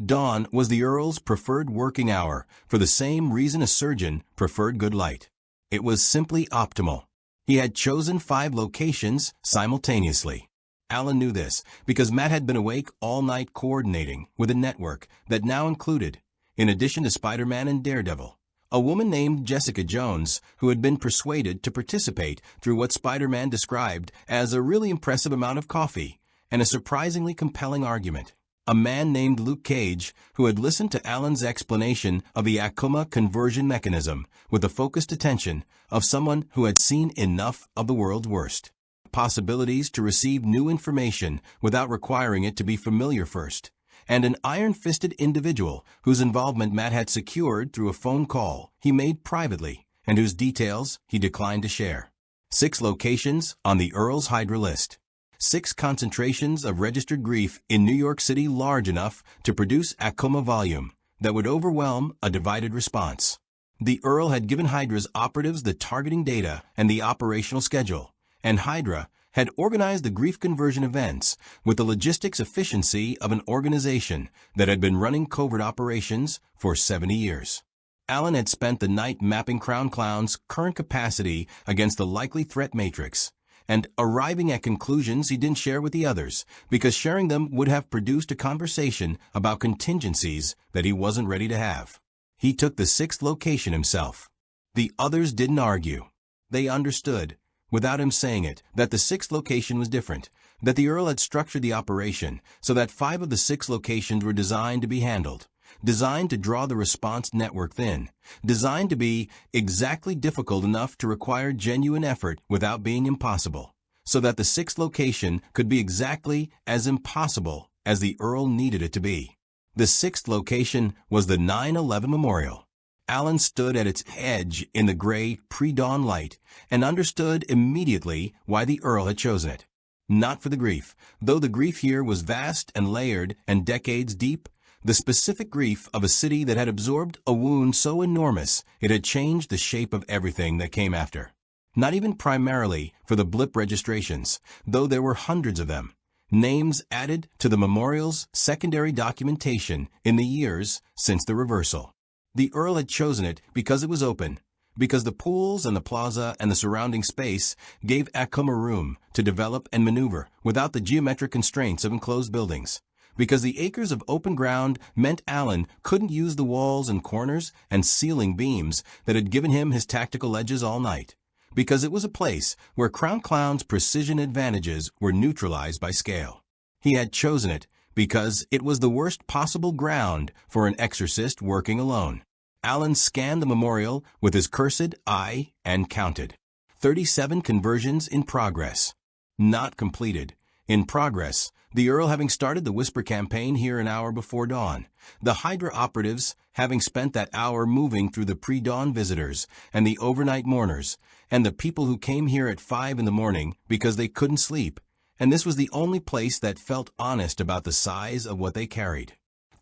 Dawn was the Earl's preferred working hour for the same reason a surgeon preferred good light. It was simply optimal. He had chosen 5 locations simultaneously. Alan knew this because Matt had been awake all night coordinating with a network that now included, in addition to Spider-Man and Daredevil, A woman named Jessica Jones, who had been persuaded to participate through what Spider-Man described as a really impressive amount of coffee and a surprisingly compelling argument. A man named Luke Cage, who had listened to Alan's explanation of the Akuma conversion mechanism with the focused attention of someone who had seen enough of the world's worst. Possibilities to receive new information without requiring it to be familiar first. And an iron-fisted individual whose involvement Matt had secured through a phone call he made privately and whose details he declined to share. 6 locations on the Earl's Hydra list. 6 concentrations of registered grief in New York City large enough to produce Akuma volume that would overwhelm a divided response. The Earl had given Hydra's operatives the targeting data and the operational schedule, and Hydra had organized the grief conversion events with the logistics efficiency of an organization that had been running covert operations for 70 years. Alan had spent the night mapping Crown Clown's current capacity against the likely threat matrix, and arriving at conclusions he didn't share with the others, because sharing them would have produced a conversation about contingencies that he wasn't ready to have. He took the 6th location himself. The others didn't argue. They understood, without him saying it, that the 6th location was different, that the Earl had structured the operation so that 5 of the 6 locations were designed to be handled, designed to draw the response network thin, designed to be exactly difficult enough to require genuine effort without being impossible, so that the 6th location could be exactly as impossible as the Earl needed it to be. The 6th location was the 9/11 Memorial. Alan stood at its edge in the gray pre-dawn light and understood immediately why the Earl had chosen it. Not for the grief, though the grief here was vast and layered and decades deep, the specific grief of a city that had absorbed a wound so enormous it had changed the shape of everything that came after. Not even primarily for the blip registrations, though there were hundreds of them, names added to the memorial's secondary documentation in the years since the reversal. The Earl had chosen it because it was open, because the pools and the plaza and the surrounding space gave Akuma room to develop and maneuver without the geometric constraints of enclosed buildings, because the acres of open ground meant Alan couldn't use the walls and corners and ceiling beams that had given him his tactical edges all night, because it was a place where Crown Clown's precision advantages were neutralized by scale. He had chosen it because it was the worst possible ground for an exorcist working alone. Alan scanned the memorial with his cursed eye and counted. 37 conversions in progress. Not completed. In progress, the Earl having started the Whisper campaign here an hour before dawn, the Hydra operatives having spent that hour moving through the pre-dawn visitors and the overnight mourners, and the people who came here at 5 in the morning because they couldn't sleep, and this was the only place that felt honest about the size of what they carried.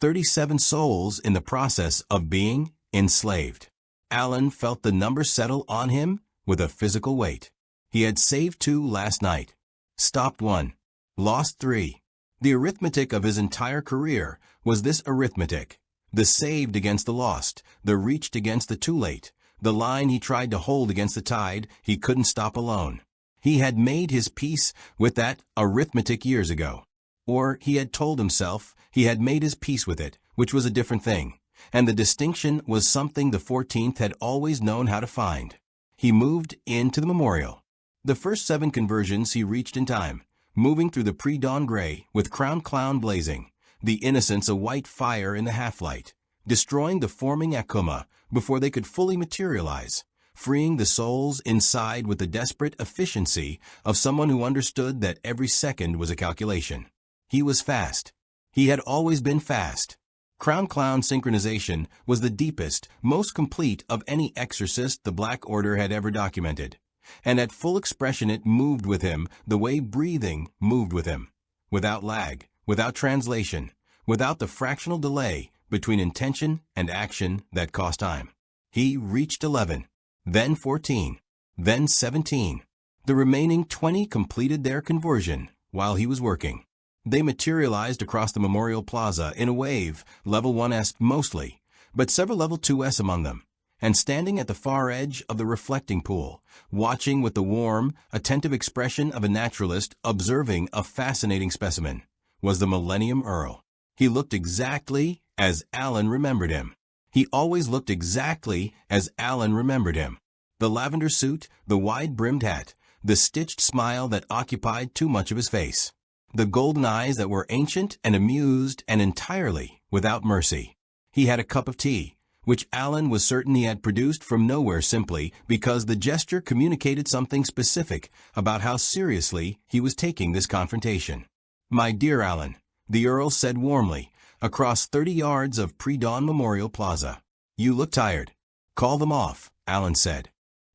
37 souls in the process of being enslaved. Alan felt the number settle on him with a physical weight. He had saved 2 last night, stopped 1, lost 3. The arithmetic of his entire career was this arithmetic: the saved against the lost, the reached against the too late, the line he tried to hold against the tide he couldn't stop alone. He had made his peace with that arithmetic years ago. Or he had told himself he had made his peace with it, which was a different thing. And the distinction was something the 14th had always known how to find. He moved into the memorial. The first 7 conversions he reached in time, moving through the pre-dawn gray with Crown Clown blazing, the innocence a white fire in the half-light, destroying the forming Akuma before they could fully materialize, freeing the souls inside with the desperate efficiency of someone who understood that every second was a calculation. He was fast. He had always been fast. Crown Clown synchronization was the deepest, most complete of any exorcist the Black Order had ever documented. And at full expression it moved with him the way breathing moved with him, without lag, without translation, without the fractional delay between intention and action that cost time. He reached 11, then 14, then 17. The remaining 20 completed their conversion while he was working. They materialized across the Memorial Plaza in a wave, level 1S mostly, but several level 2S among them. And standing at the far edge of the reflecting pool, watching with the warm, attentive expression of a naturalist observing a fascinating specimen, was the Millennium Earl. He looked exactly as Alan remembered him. He always looked exactly as Alan remembered him. The lavender suit, the wide-brimmed hat, the stitched smile that occupied too much of his face. The golden eyes that were ancient and amused and entirely without mercy. He had a cup of tea, which Alan was certain he had produced from nowhere simply because the gesture communicated something specific about how seriously he was taking this confrontation. "My dear Alan," the Earl said warmly, across 30 yards of pre-dawn Memorial Plaza. "You look tired." "Call them off," Alan said.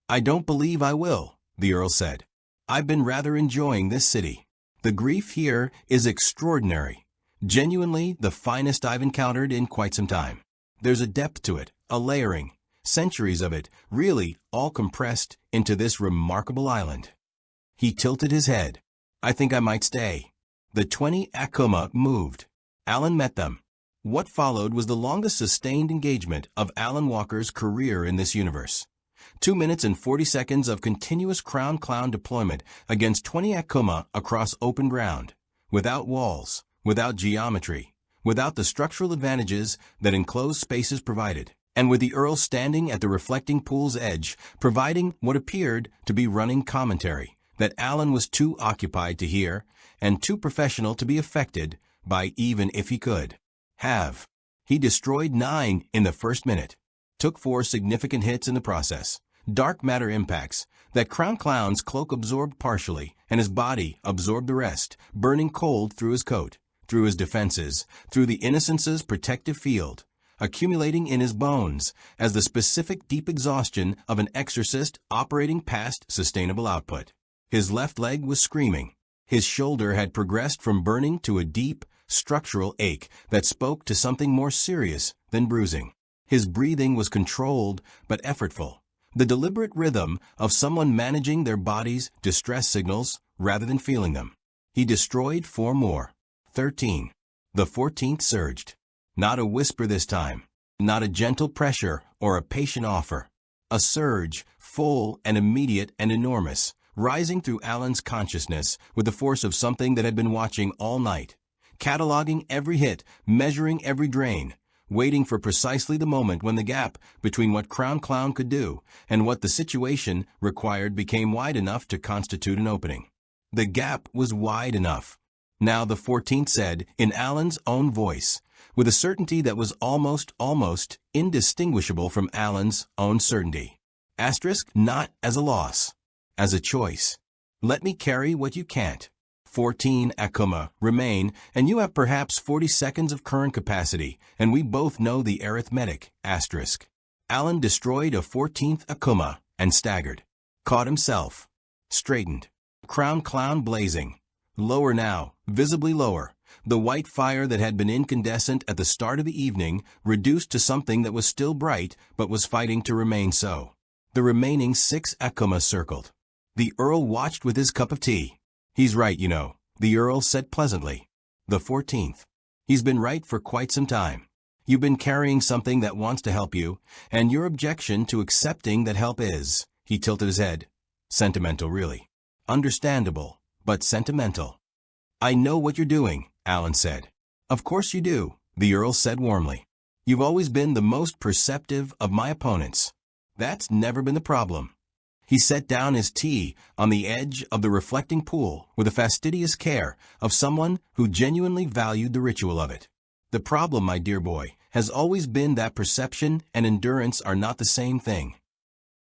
"I don't believe I will," the Earl said. "I've been rather enjoying this city. The grief here is extraordinary. Genuinely the finest I've encountered in quite some time. There's a depth to it, a layering, centuries of it, really all compressed into this remarkable island." He tilted his head. "I think I might stay." The 20 Akuma moved. Alan met them. What followed was the longest sustained engagement of Alan Walker's career in this universe. 2 minutes and 40 seconds of continuous Crown Clown deployment against 20 Akuma across open ground, without walls, without geometry, without the structural advantages that enclosed spaces provided, and with the Earl standing at the reflecting pool's edge, providing what appeared to be running commentary that Alan was too occupied to hear and too professional to be affected by even if he could have. He destroyed 9 in the first minute, took 4 significant hits in the process, dark matter impacts that Crown Clown's cloak absorbed partially and his body absorbed the rest, burning cold through his coat, through his defenses, through the Innocence's protective field, accumulating in his bones as the specific deep exhaustion of an exorcist operating past sustainable output. His left leg was screaming. His shoulder had progressed from burning to a deep, structural ache that spoke to something more serious than bruising. His breathing was controlled but effortful, the deliberate rhythm of someone managing their body's distress signals rather than feeling them. He destroyed 4 more. 13. The 14th surged. Not a whisper this time, not a gentle pressure or a patient offer. A surge, full and immediate and enormous, rising through Alan's consciousness with the force of something that had been watching all night, cataloging every hit, measuring every drain, waiting for precisely the moment when the gap between what Crown Clown could do and what the situation required became wide enough to constitute an opening. The gap was wide enough. Now the 14th said, in Alan's own voice, with a certainty that was almost indistinguishable from Alan's own certainty. Asterisk, not as a loss, as a choice. "Let me carry what you can't. 14 Akuma remain, and you have perhaps 40 seconds of current capacity, and we both know the arithmetic." Asterisk. Alan destroyed a 14th Akuma and staggered. Caught himself. Straightened. Crown Clown blazing. Lower now, visibly lower. The white fire that had been incandescent at the start of the evening reduced to something that was still bright but was fighting to remain so. The remaining 6 Akuma circled. The Earl watched with his cup of tea. "He's right, you know," the Earl said pleasantly. The 14th. "He's been right for quite some time. You've been carrying something that wants to help you, and your objection to accepting that help is," he tilted his head, "sentimental really. Understandable, but sentimental." "I know what you're doing," Alan said. "Of course you do," the Earl said warmly. "You've always been the most perceptive of my opponents. That's never been the problem." He set down his tea on the edge of the reflecting pool with the fastidious care of someone who genuinely valued the ritual of it. "The problem, my dear boy, has always been that perception and endurance are not the same thing."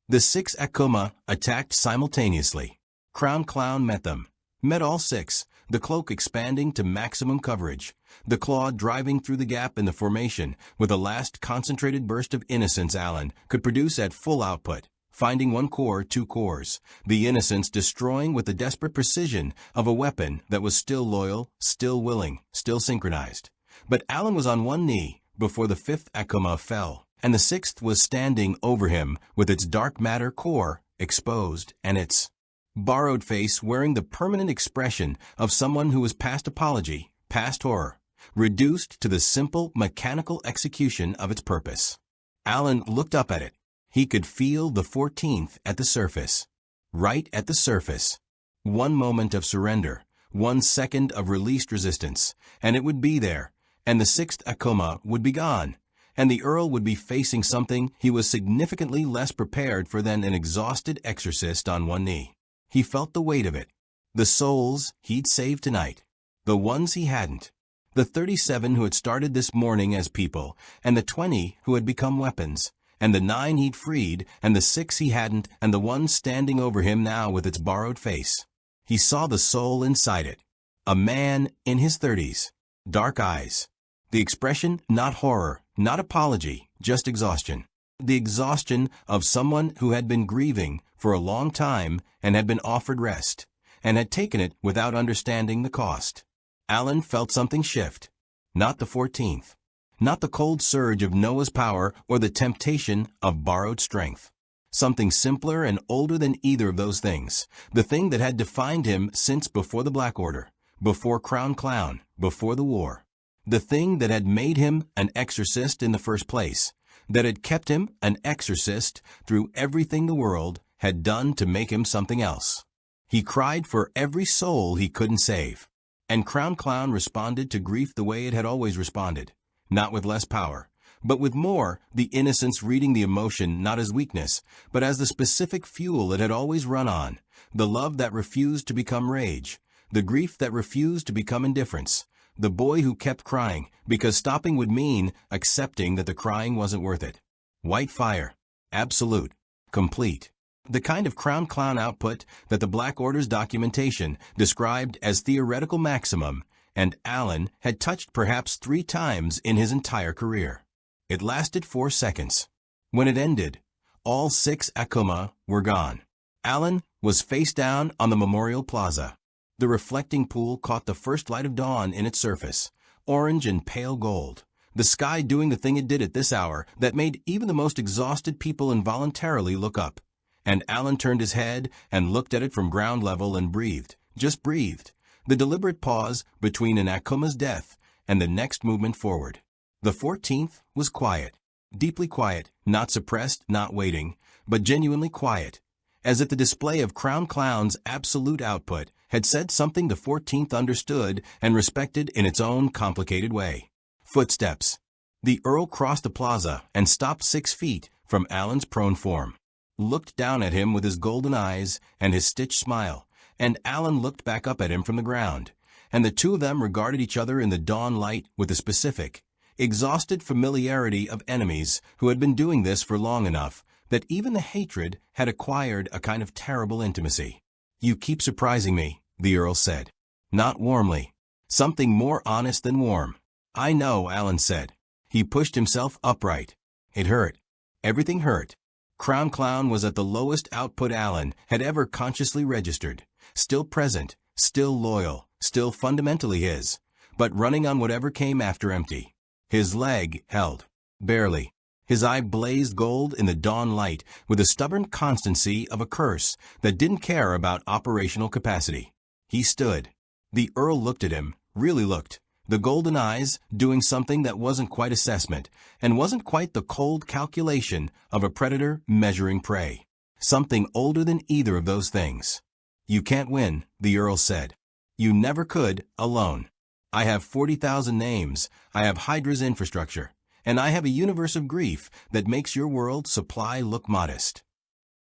The 6 Akuma attacked simultaneously. Crown Clown met them. Met all 6, the cloak expanding to maximum coverage, the claw driving through the gap in the formation with a last concentrated burst of innocence Alan could produce at full output. Finding 1 core, 2 cores, the Innocence destroying with the desperate precision of a weapon that was still loyal, still willing, still synchronized. But Alan was on one knee before the 5th Akuma fell, and the 6th was standing over him with its dark matter core exposed and its borrowed face wearing the permanent expression of someone who was past apology, past horror, reduced to the simple mechanical execution of its purpose. Alan looked up at it. He could feel the 14th at the surface. Right at the surface. 1 moment of surrender, 1 second of released resistance, and it would be there, and the 6th Akuma would be gone, and the Earl would be facing something he was significantly less prepared for than an exhausted exorcist on one knee. He felt the weight of it. The souls he'd saved tonight. The ones he hadn't. The 37 who had started this morning as people, and the 20 who had become weapons, and the 9 he'd freed, and the 6 he hadn't, and the one standing over him now with its borrowed face. He saw the soul inside it. A man in his 30s. Dark eyes. The expression, not horror, not apology, just exhaustion. The exhaustion of someone who had been grieving for a long time and had been offered rest, and had taken it without understanding the cost. Alan felt something shift. Not the 14th. Not the cold surge of Noah's power or the temptation of borrowed strength. Something simpler and older than either of those things. The thing that had defined him since before the Black Order, before Crown Clown, before the war. The thing that had made him an exorcist in the first place, that had kept him an exorcist through everything the world had done to make him something else. He cried for every soul he couldn't save. And Crown Clown responded to grief the way it had always responded, not with less power, but with more, the innocence reading the emotion not as weakness, but as the specific fuel it had always run on, the love that refused to become rage, the grief that refused to become indifference, the boy who kept crying, because stopping would mean accepting that the crying wasn't worth it. White fire. Absolute. Complete. The kind of Crown Clown output that the Black Order's documentation described as theoretical maximum, and Alan had touched perhaps 3 times in his entire career. It lasted 4 seconds. When it ended, all 6 Akuma were gone. Alan was face down on the Memorial Plaza. The reflecting pool caught the first light of dawn in its surface, orange and pale gold. The sky doing the thing it did at this hour that made even the most exhausted people involuntarily look up. And Alan turned his head and looked at it from ground level and breathed, just breathed, the deliberate pause between an Akuma's death and the next movement forward. The 14th was quiet, deeply quiet, not suppressed, not waiting, but genuinely quiet, as if the display of Crown Clown's absolute output had said something the 14th understood and respected in its own complicated way. Footsteps. The Earl crossed the plaza and stopped 6 feet from Alan's prone form. Looked down at him with his golden eyes and his stitched smile, and Alan looked back up at him from the ground, and the two of them regarded each other in the dawn light with the specific, exhausted familiarity of enemies who had been doing this for long enough that even the hatred had acquired a kind of terrible intimacy. "You keep surprising me," the Earl said. Not warmly. Something more honest than warm. "I know," Alan said. He pushed himself upright. It hurt. Everything hurt. Crown Clown was at the lowest output Alan had ever consciously registered. Still present, still loyal, still fundamentally his, but running on whatever came after empty. His leg held. Barely. His eye blazed gold in the dawn light with the stubborn constancy of a curse that didn't care about operational capacity. He stood. The Earl looked at him, really looked. The golden eyes doing something that wasn't quite assessment and wasn't quite the cold calculation of a predator measuring prey. Something older than either of those things. "You can't win," the Earl said. "You never could, alone. I have 40,000 names, I have Hydra's infrastructure, and I have a universe of grief that makes your world supply look modest."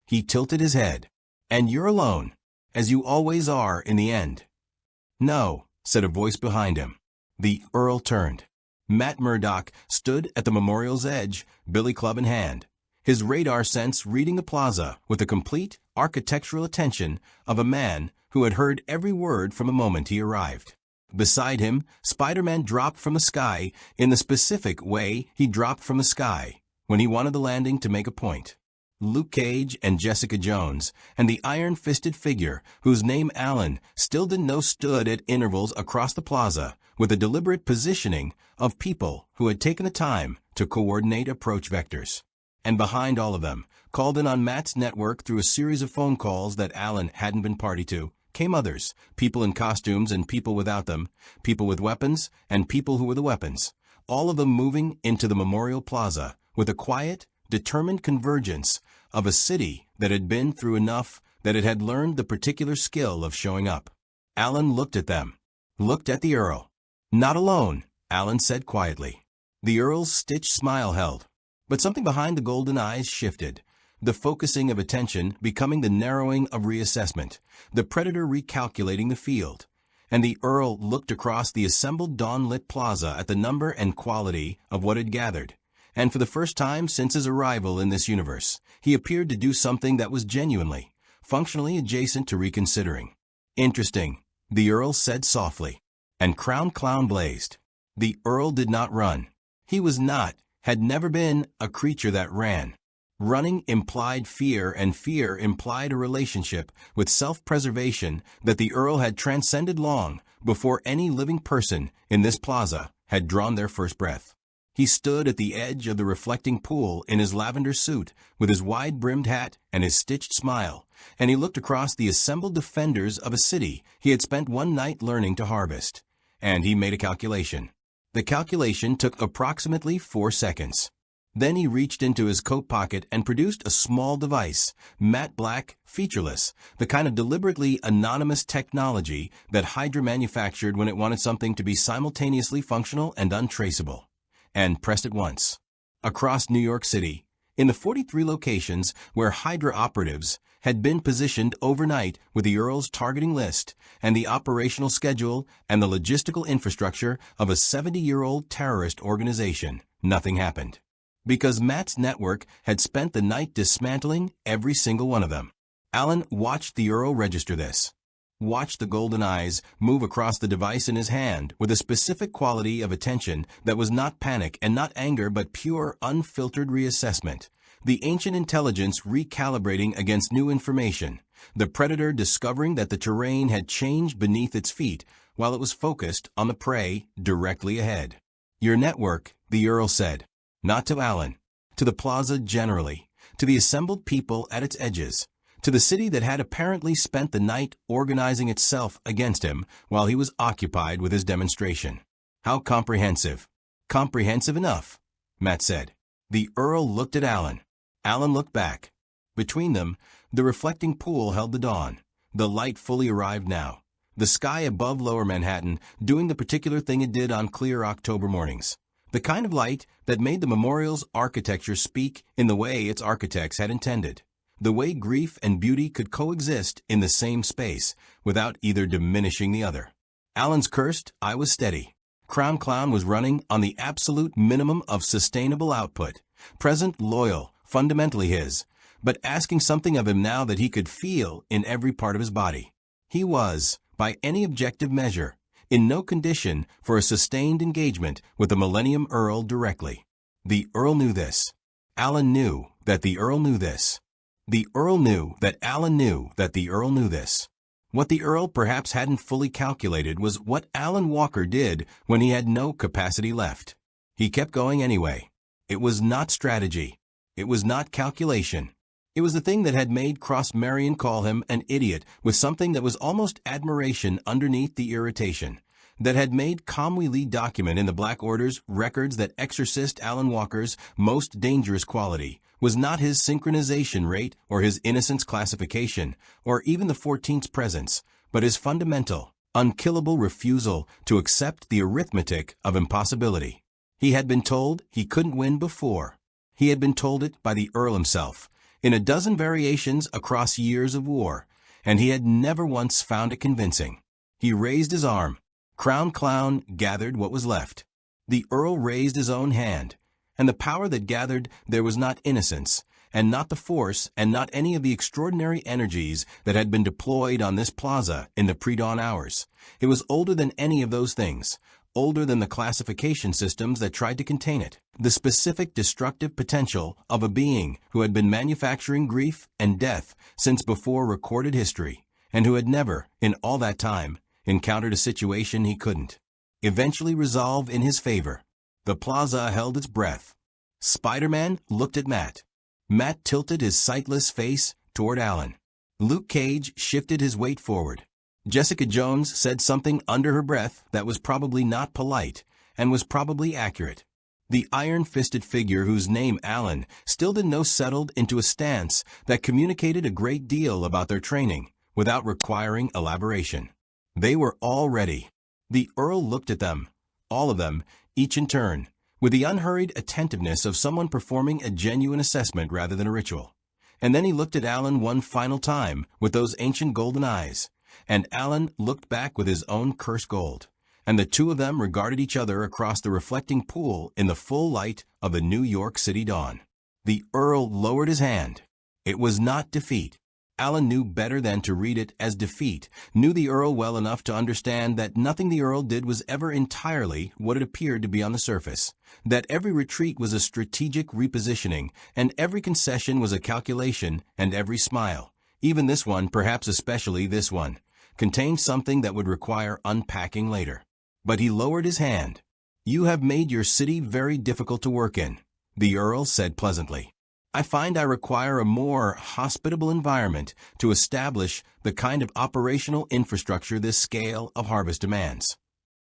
He tilted his head. "And you're alone, as you always are in the end." "No," said a voice behind him. The Earl turned. Matt Murdock stood at the memorial's edge, billy club in hand, his radar sense reading the plaza with the complete architectural attention of a man who had heard every word from the moment he arrived. Beside him, Spider-Man dropped from the sky in the specific way he dropped from the sky when he wanted the landing to make a point. Luke Cage and Jessica Jones, and the iron-fisted figure whose name Alan still didn't know stood at intervals across the plaza with a deliberate positioning of people who had taken the time to coordinate approach vectors. And behind all of them, called in on Matt's network through a series of phone calls that Alan hadn't been party to, came others, people in costumes and people without them, people with weapons and people who were the weapons, all of them moving into the Memorial Plaza with a quiet, determined convergence of a city that had been through enough that it had learned the particular skill of showing up. Alan looked at them, looked at the Earl. "Not alone," Alan said quietly. The Earl's stitched smile held. But something behind the golden eyes shifted. The focusing of attention becoming the narrowing of reassessment, the predator recalculating the field. And the Earl looked across the assembled dawn-lit plaza at the number and quality of what had gathered. And for the first time since his arrival in this universe, he appeared to do something that was genuinely, functionally adjacent to reconsidering. Interesting, the Earl said softly. And Crown Clown blazed. The Earl did not run. He was not, had never been, a creature that ran. Running implied fear, and fear implied a relationship with self-preservation that the Earl had transcended long before any living person in this plaza had drawn their first breath. He stood at the edge of the reflecting pool in his lavender suit with his wide-brimmed hat and his stitched smile, and he looked across the assembled defenders of a city he had spent one night learning to harvest. And he made a calculation. The calculation took approximately 4 seconds. Then he reached into his coat pocket and produced a small device, matte black, featureless, the kind of deliberately anonymous technology that Hydra manufactured when it wanted something to be simultaneously functional and untraceable. And pressed it once. Across New York City, in the 43 locations where Hydra operatives had been positioned overnight with the Earl's targeting list and the operational schedule and the logistical infrastructure of a 70-year-old terrorist organization, nothing happened. Because Matt's network had spent the night dismantling every single one of them. Alan watched the Earl register this. Watched the golden eyes move across the device in his hand with a specific quality of attention that was not panic and not anger but pure, unfiltered reassessment. The ancient intelligence recalibrating against new information. The predator discovering that the terrain had changed beneath its feet while it was focused on the prey directly ahead. Your network, the Earl said. Not to Alan, to the plaza generally, to the assembled people at its edges, to the city that had apparently spent the night organizing itself against him while he was occupied with his demonstration. How comprehensive. Comprehensive enough, Matt said. The Earl looked at Alan. Alan looked back. Between them, the reflecting pool held the dawn. The light fully arrived now. The sky above Lower Manhattan doing the particular thing it did on clear October mornings. The kind of light that made the memorial's architecture speak in the way its architects had intended. The way grief and beauty could coexist in the same space without either diminishing the other. Alan's cursed eye was steady. Crown Clown was running on the absolute minimum of sustainable output. Present, loyal, fundamentally his, but asking something of him now that he could feel in every part of his body. He was, by any objective measure, in no condition for a sustained engagement with the Millennium Earl directly. The Earl knew this. Alan knew that the Earl knew this. The Earl knew that Alan knew that the Earl knew this. What the Earl perhaps hadn't fully calculated was what Alan Walker did when he had no capacity left. He kept going anyway. It was not strategy. It was not calculation. It was the thing that had made Cross Marion call him an idiot with something that was almost admiration underneath the irritation, that had made Comwe Lee document in the Black Order's records that exorcist Alan Walker's most dangerous quality was not his synchronization rate or his innocence classification or even the 14th's presence, but his fundamental, unkillable refusal to accept the arithmetic of impossibility. He had been told he couldn't win before. He had been told it by the Earl himself, in a dozen variations across years of war, and he had never once found it convincing. He raised his arm. Crown Clown gathered what was left. The Earl raised his own hand, and the power that gathered there was not innocence, and not the force, and not any of the extraordinary energies that had been deployed on this plaza in the pre-dawn hours. It was older than any of those things, older than the classification systems that tried to contain it. The specific destructive potential of a being who had been manufacturing grief and death since before recorded history, and who had never, in all that time, encountered a situation he couldn't eventually resolve in his favor. The plaza held its breath. Spider-Man looked at Matt. Matt tilted his sightless face toward Alan. Luke Cage shifted his weight forward. Jessica Jones said something under her breath that was probably not polite and was probably accurate. The iron-fisted figure whose name Alan still didn't know settled into a stance that communicated a great deal about their training without requiring elaboration. They were all ready. The Earl looked at them, all of them, each in turn, with the unhurried attentiveness of someone performing a genuine assessment rather than a ritual. And then he looked at Alan one final time with those ancient golden eyes, and Alan looked back with his own cursed gold, and the two of them regarded each other across the reflecting pool in the full light of the New York City dawn. The Earl lowered his hand. It was not defeat. Alan knew better than to read it as defeat, knew the Earl well enough to understand that nothing the Earl did was ever entirely what it appeared to be on the surface, that every retreat was a strategic repositioning, and every concession was a calculation, and every smile, even this one, perhaps especially this one, contained something that would require unpacking later. But he lowered his hand. "You have made your city very difficult to work in," the Earl said pleasantly. "I find I require a more hospitable environment to establish the kind of operational infrastructure this scale of harvest demands."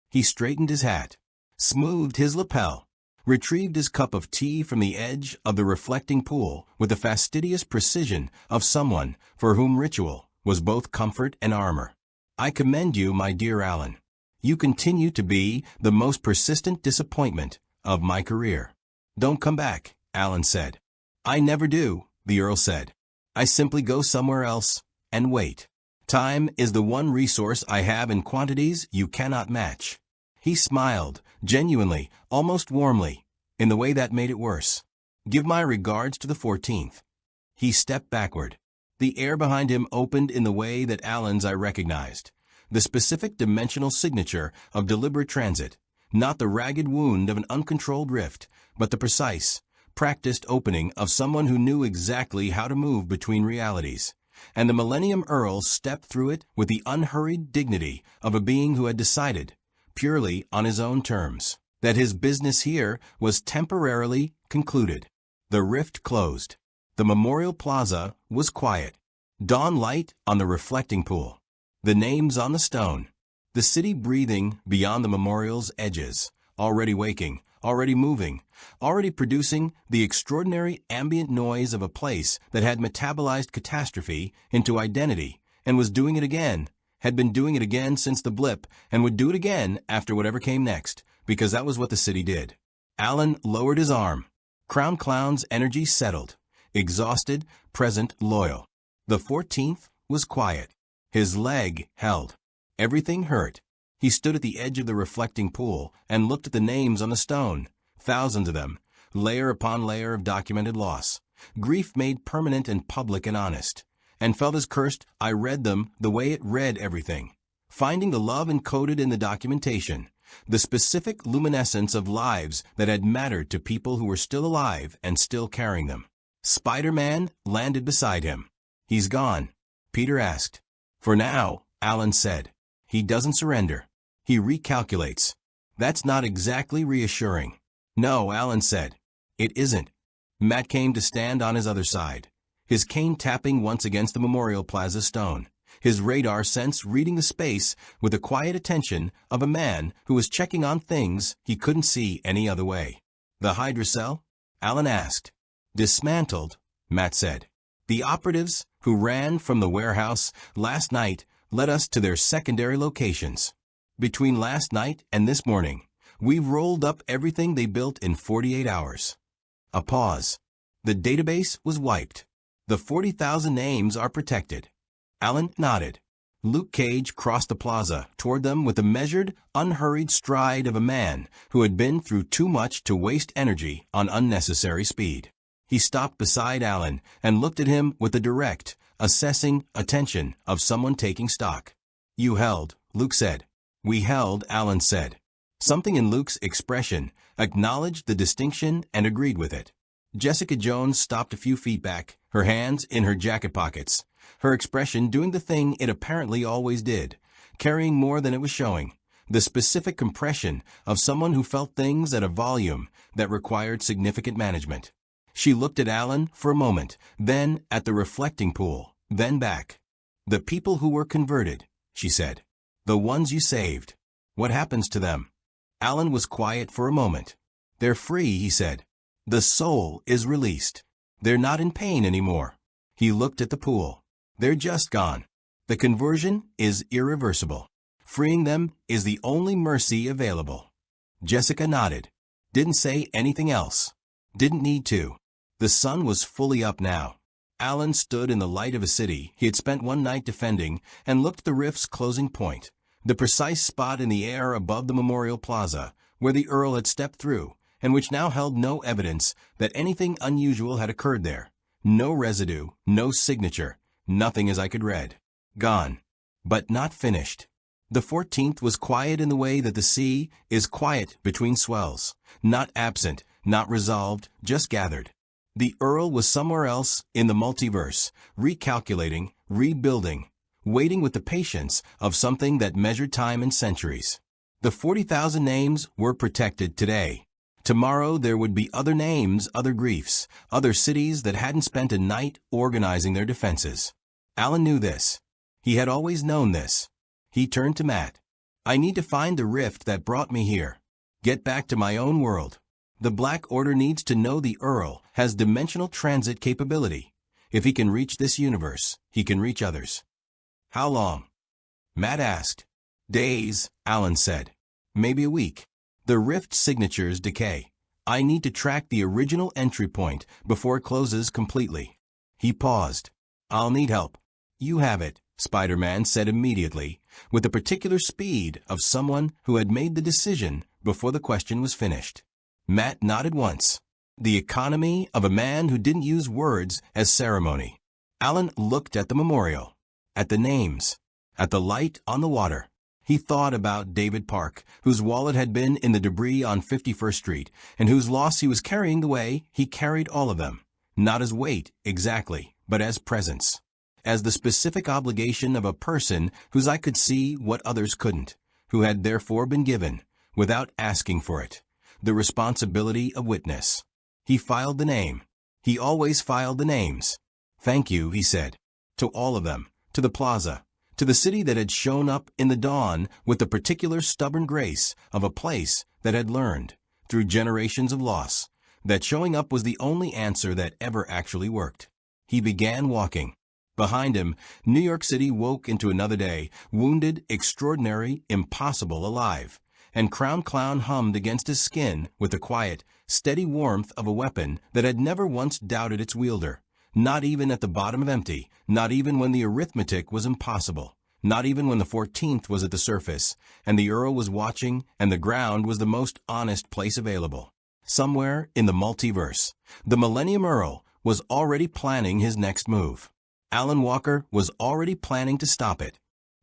He straightened his hat, smoothed his lapel, retrieved his cup of tea from the edge of the reflecting pool with the fastidious precision of someone for whom ritual was both comfort and armor. "I commend you, my dear Alan. You continue to be the most persistent disappointment of my career." "Don't come back," Alan said. "I never do," the Earl said. "I simply go somewhere else and wait. Time is the one resource I have in quantities you cannot match." He smiled, genuinely, almost warmly, in the way that made it worse. "Give my regards to the 14th. He stepped backward. The air behind him opened in the way that Alan's I recognized. The specific dimensional signature of deliberate transit, not the ragged wound of an uncontrolled rift, but the precise, practiced opening of someone who knew exactly how to move between realities. And the Millennium Earl stepped through it with the unhurried dignity of a being who had decided, purely on his own terms, that his business here was temporarily concluded. The rift closed. The Memorial Plaza was quiet. Dawn light on the reflecting pool. The names on the stone. The city breathing beyond the memorial's edges, already waking, already moving, already producing the extraordinary ambient noise of a place that had metabolized catastrophe into identity and was doing it again, had been doing it again since the blip, and would do it again after whatever came next, because that was what the city did. Alan lowered his arm. Crown Clown's energy settled. Exhausted, present, loyal. The 14th was quiet. His leg held. Everything hurt. He stood at the edge of the reflecting pool and looked at the names on the stone, thousands of them, layer upon layer of documented loss, grief made permanent and public and honest, and felt as cursed I read them the way it read everything, finding the love encoded in the documentation, the specific luminescence of lives that had mattered to people who were still alive and still carrying them. Spider-Man landed beside him. "He's gone?" Peter asked. "For now," Alan said. "He doesn't surrender. He recalculates." "That's not exactly reassuring." "No," Alan said. "It isn't." Matt came to stand on his other side, his cane tapping once against the Memorial Plaza stone, his radar sense reading the space with the quiet attention of a man who was checking on things he couldn't see any other way. "The Hydra cell?" Alan asked. "Dismantled," Matt said. "The operatives who ran from the warehouse last night led us to their secondary locations. Between last night and this morning, we've rolled up everything they built in 48 hours. A pause. "The database was wiped. The 40,000 names are protected." Alan nodded. Luke Cage crossed the plaza toward them with the measured, unhurried stride of a man who had been through too much to waste energy on unnecessary speed. He stopped beside Alan and looked at him with the direct, assessing attention of someone taking stock. "You held," Luke said. "We held," Alan said. Something in Luke's expression acknowledged the distinction and agreed with it. Jessica Jones stopped a few feet back, her hands in her jacket pockets, her expression doing the thing it apparently always did, carrying more than it was showing, the specific compression of someone who felt things at a volume that required significant management. She looked at Alan for a moment, then at the reflecting pool, then back. "The people who were converted," she said. "The ones you saved. What happens to them?" Alan was quiet for a moment. "They're free," he said. "The soul is released. They're not in pain anymore." He looked at the pool. "They're just gone. The conversion is irreversible. Freeing them is the only mercy available." Jessica nodded. Didn't say anything else. Didn't need to. The sun was fully up now. Alan stood in the light of a city he had spent one night defending and looked at the rift's closing point, the precise spot in the air above the Memorial Plaza, where the Earl had stepped through, and which now held no evidence that anything unusual had occurred there. No residue, no signature, nothing as I could read. Gone. But not finished. The 14th was quiet in the way that the sea is quiet between swells. Not absent, not resolved, just gathered. The Earl was somewhere else in the multiverse, recalculating, rebuilding, waiting with the patience of something that measured time in centuries. The 40,000 names were protected today. Tomorrow there would be other names, other griefs, other cities that hadn't spent a night organizing their defenses. Alan knew this. He had always known this. He turned to Matt. I need to find the rift that brought me here. Get back to my own world. The Black Order needs to know the Earl has dimensional transit capability. If he can reach this universe, he can reach others. How long? Matt asked. Days, Alan said. Maybe a week. The rift signatures decay. I need to track the original entry point before it closes completely. He paused. I'll need help. You have it, Spider-Man said immediately, with the particular speed of someone who had made the decision before the question was finished. Matt nodded once. The economy of a man who didn't use words as ceremony. Alan looked at the memorial, at the names, at the light on the water. He thought about David Park, whose wallet had been in the debris on 51st Street, and whose loss he was carrying the way he carried all of them. Not as weight, exactly, but as presence. As the specific obligation of a person whose eye could see what others couldn't, who had therefore been given, without asking for it, the responsibility of witness. He filed the name. He always filed the names. Thank you, he said. To all of them, to the plaza, to the city that had shown up in the dawn with the particular stubborn grace of a place that had learned, through generations of loss, that showing up was the only answer that ever actually worked. He began walking. Behind him, New York City woke into another day, wounded, extraordinary, impossible, alive. And Crown Clown hummed against his skin with the quiet, steady warmth of a weapon that had never once doubted its wielder. Not even at the bottom of empty, not even when the arithmetic was impossible, not even when the 14th was at the surface, and the Earl was watching, and the ground was the most honest place available. Somewhere in the multiverse, the Millennium Earl was already planning his next move. Alan Walker was already planning to stop it.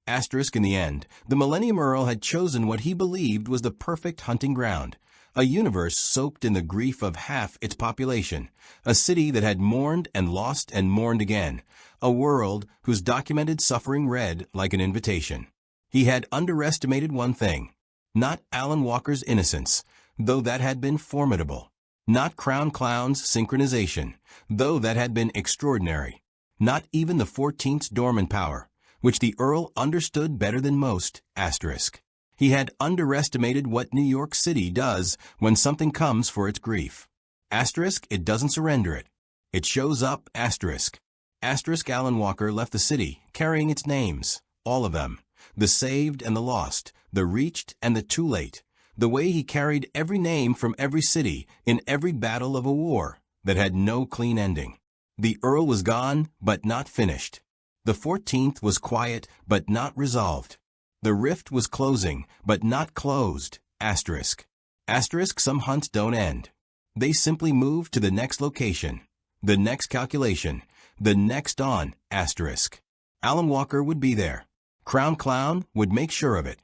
Asterisk in the end, the Millennium Earl had chosen what he believed was the perfect hunting ground, a universe soaked in the grief of half its population, a city that had mourned and lost and mourned again, a world whose documented suffering read like an invitation. He had underestimated one thing, not Alan Walker's innocence, though that had been formidable, not Crown Clown's synchronization, though that had been extraordinary, not even the 14th's dormant power, which the Earl understood better than most, asterisk. He had underestimated what New York City does when something comes for its grief. Asterisk, it doesn't surrender it. It shows up, asterisk. Asterisk, Alan Walker left the city, carrying its names, all of them, the saved and the lost, the reached and the too late, the way he carried every name from every city in every battle of a war that had no clean ending. The Earl was gone, but not finished. The 14th was quiet, but not resolved. The rift was closing, but not closed, asterisk. Asterisk, some hunts don't end. They simply move to the next location, the next calculation, the next dawn, asterisk. Alan Walker would be there. Crown Clown would make sure of it.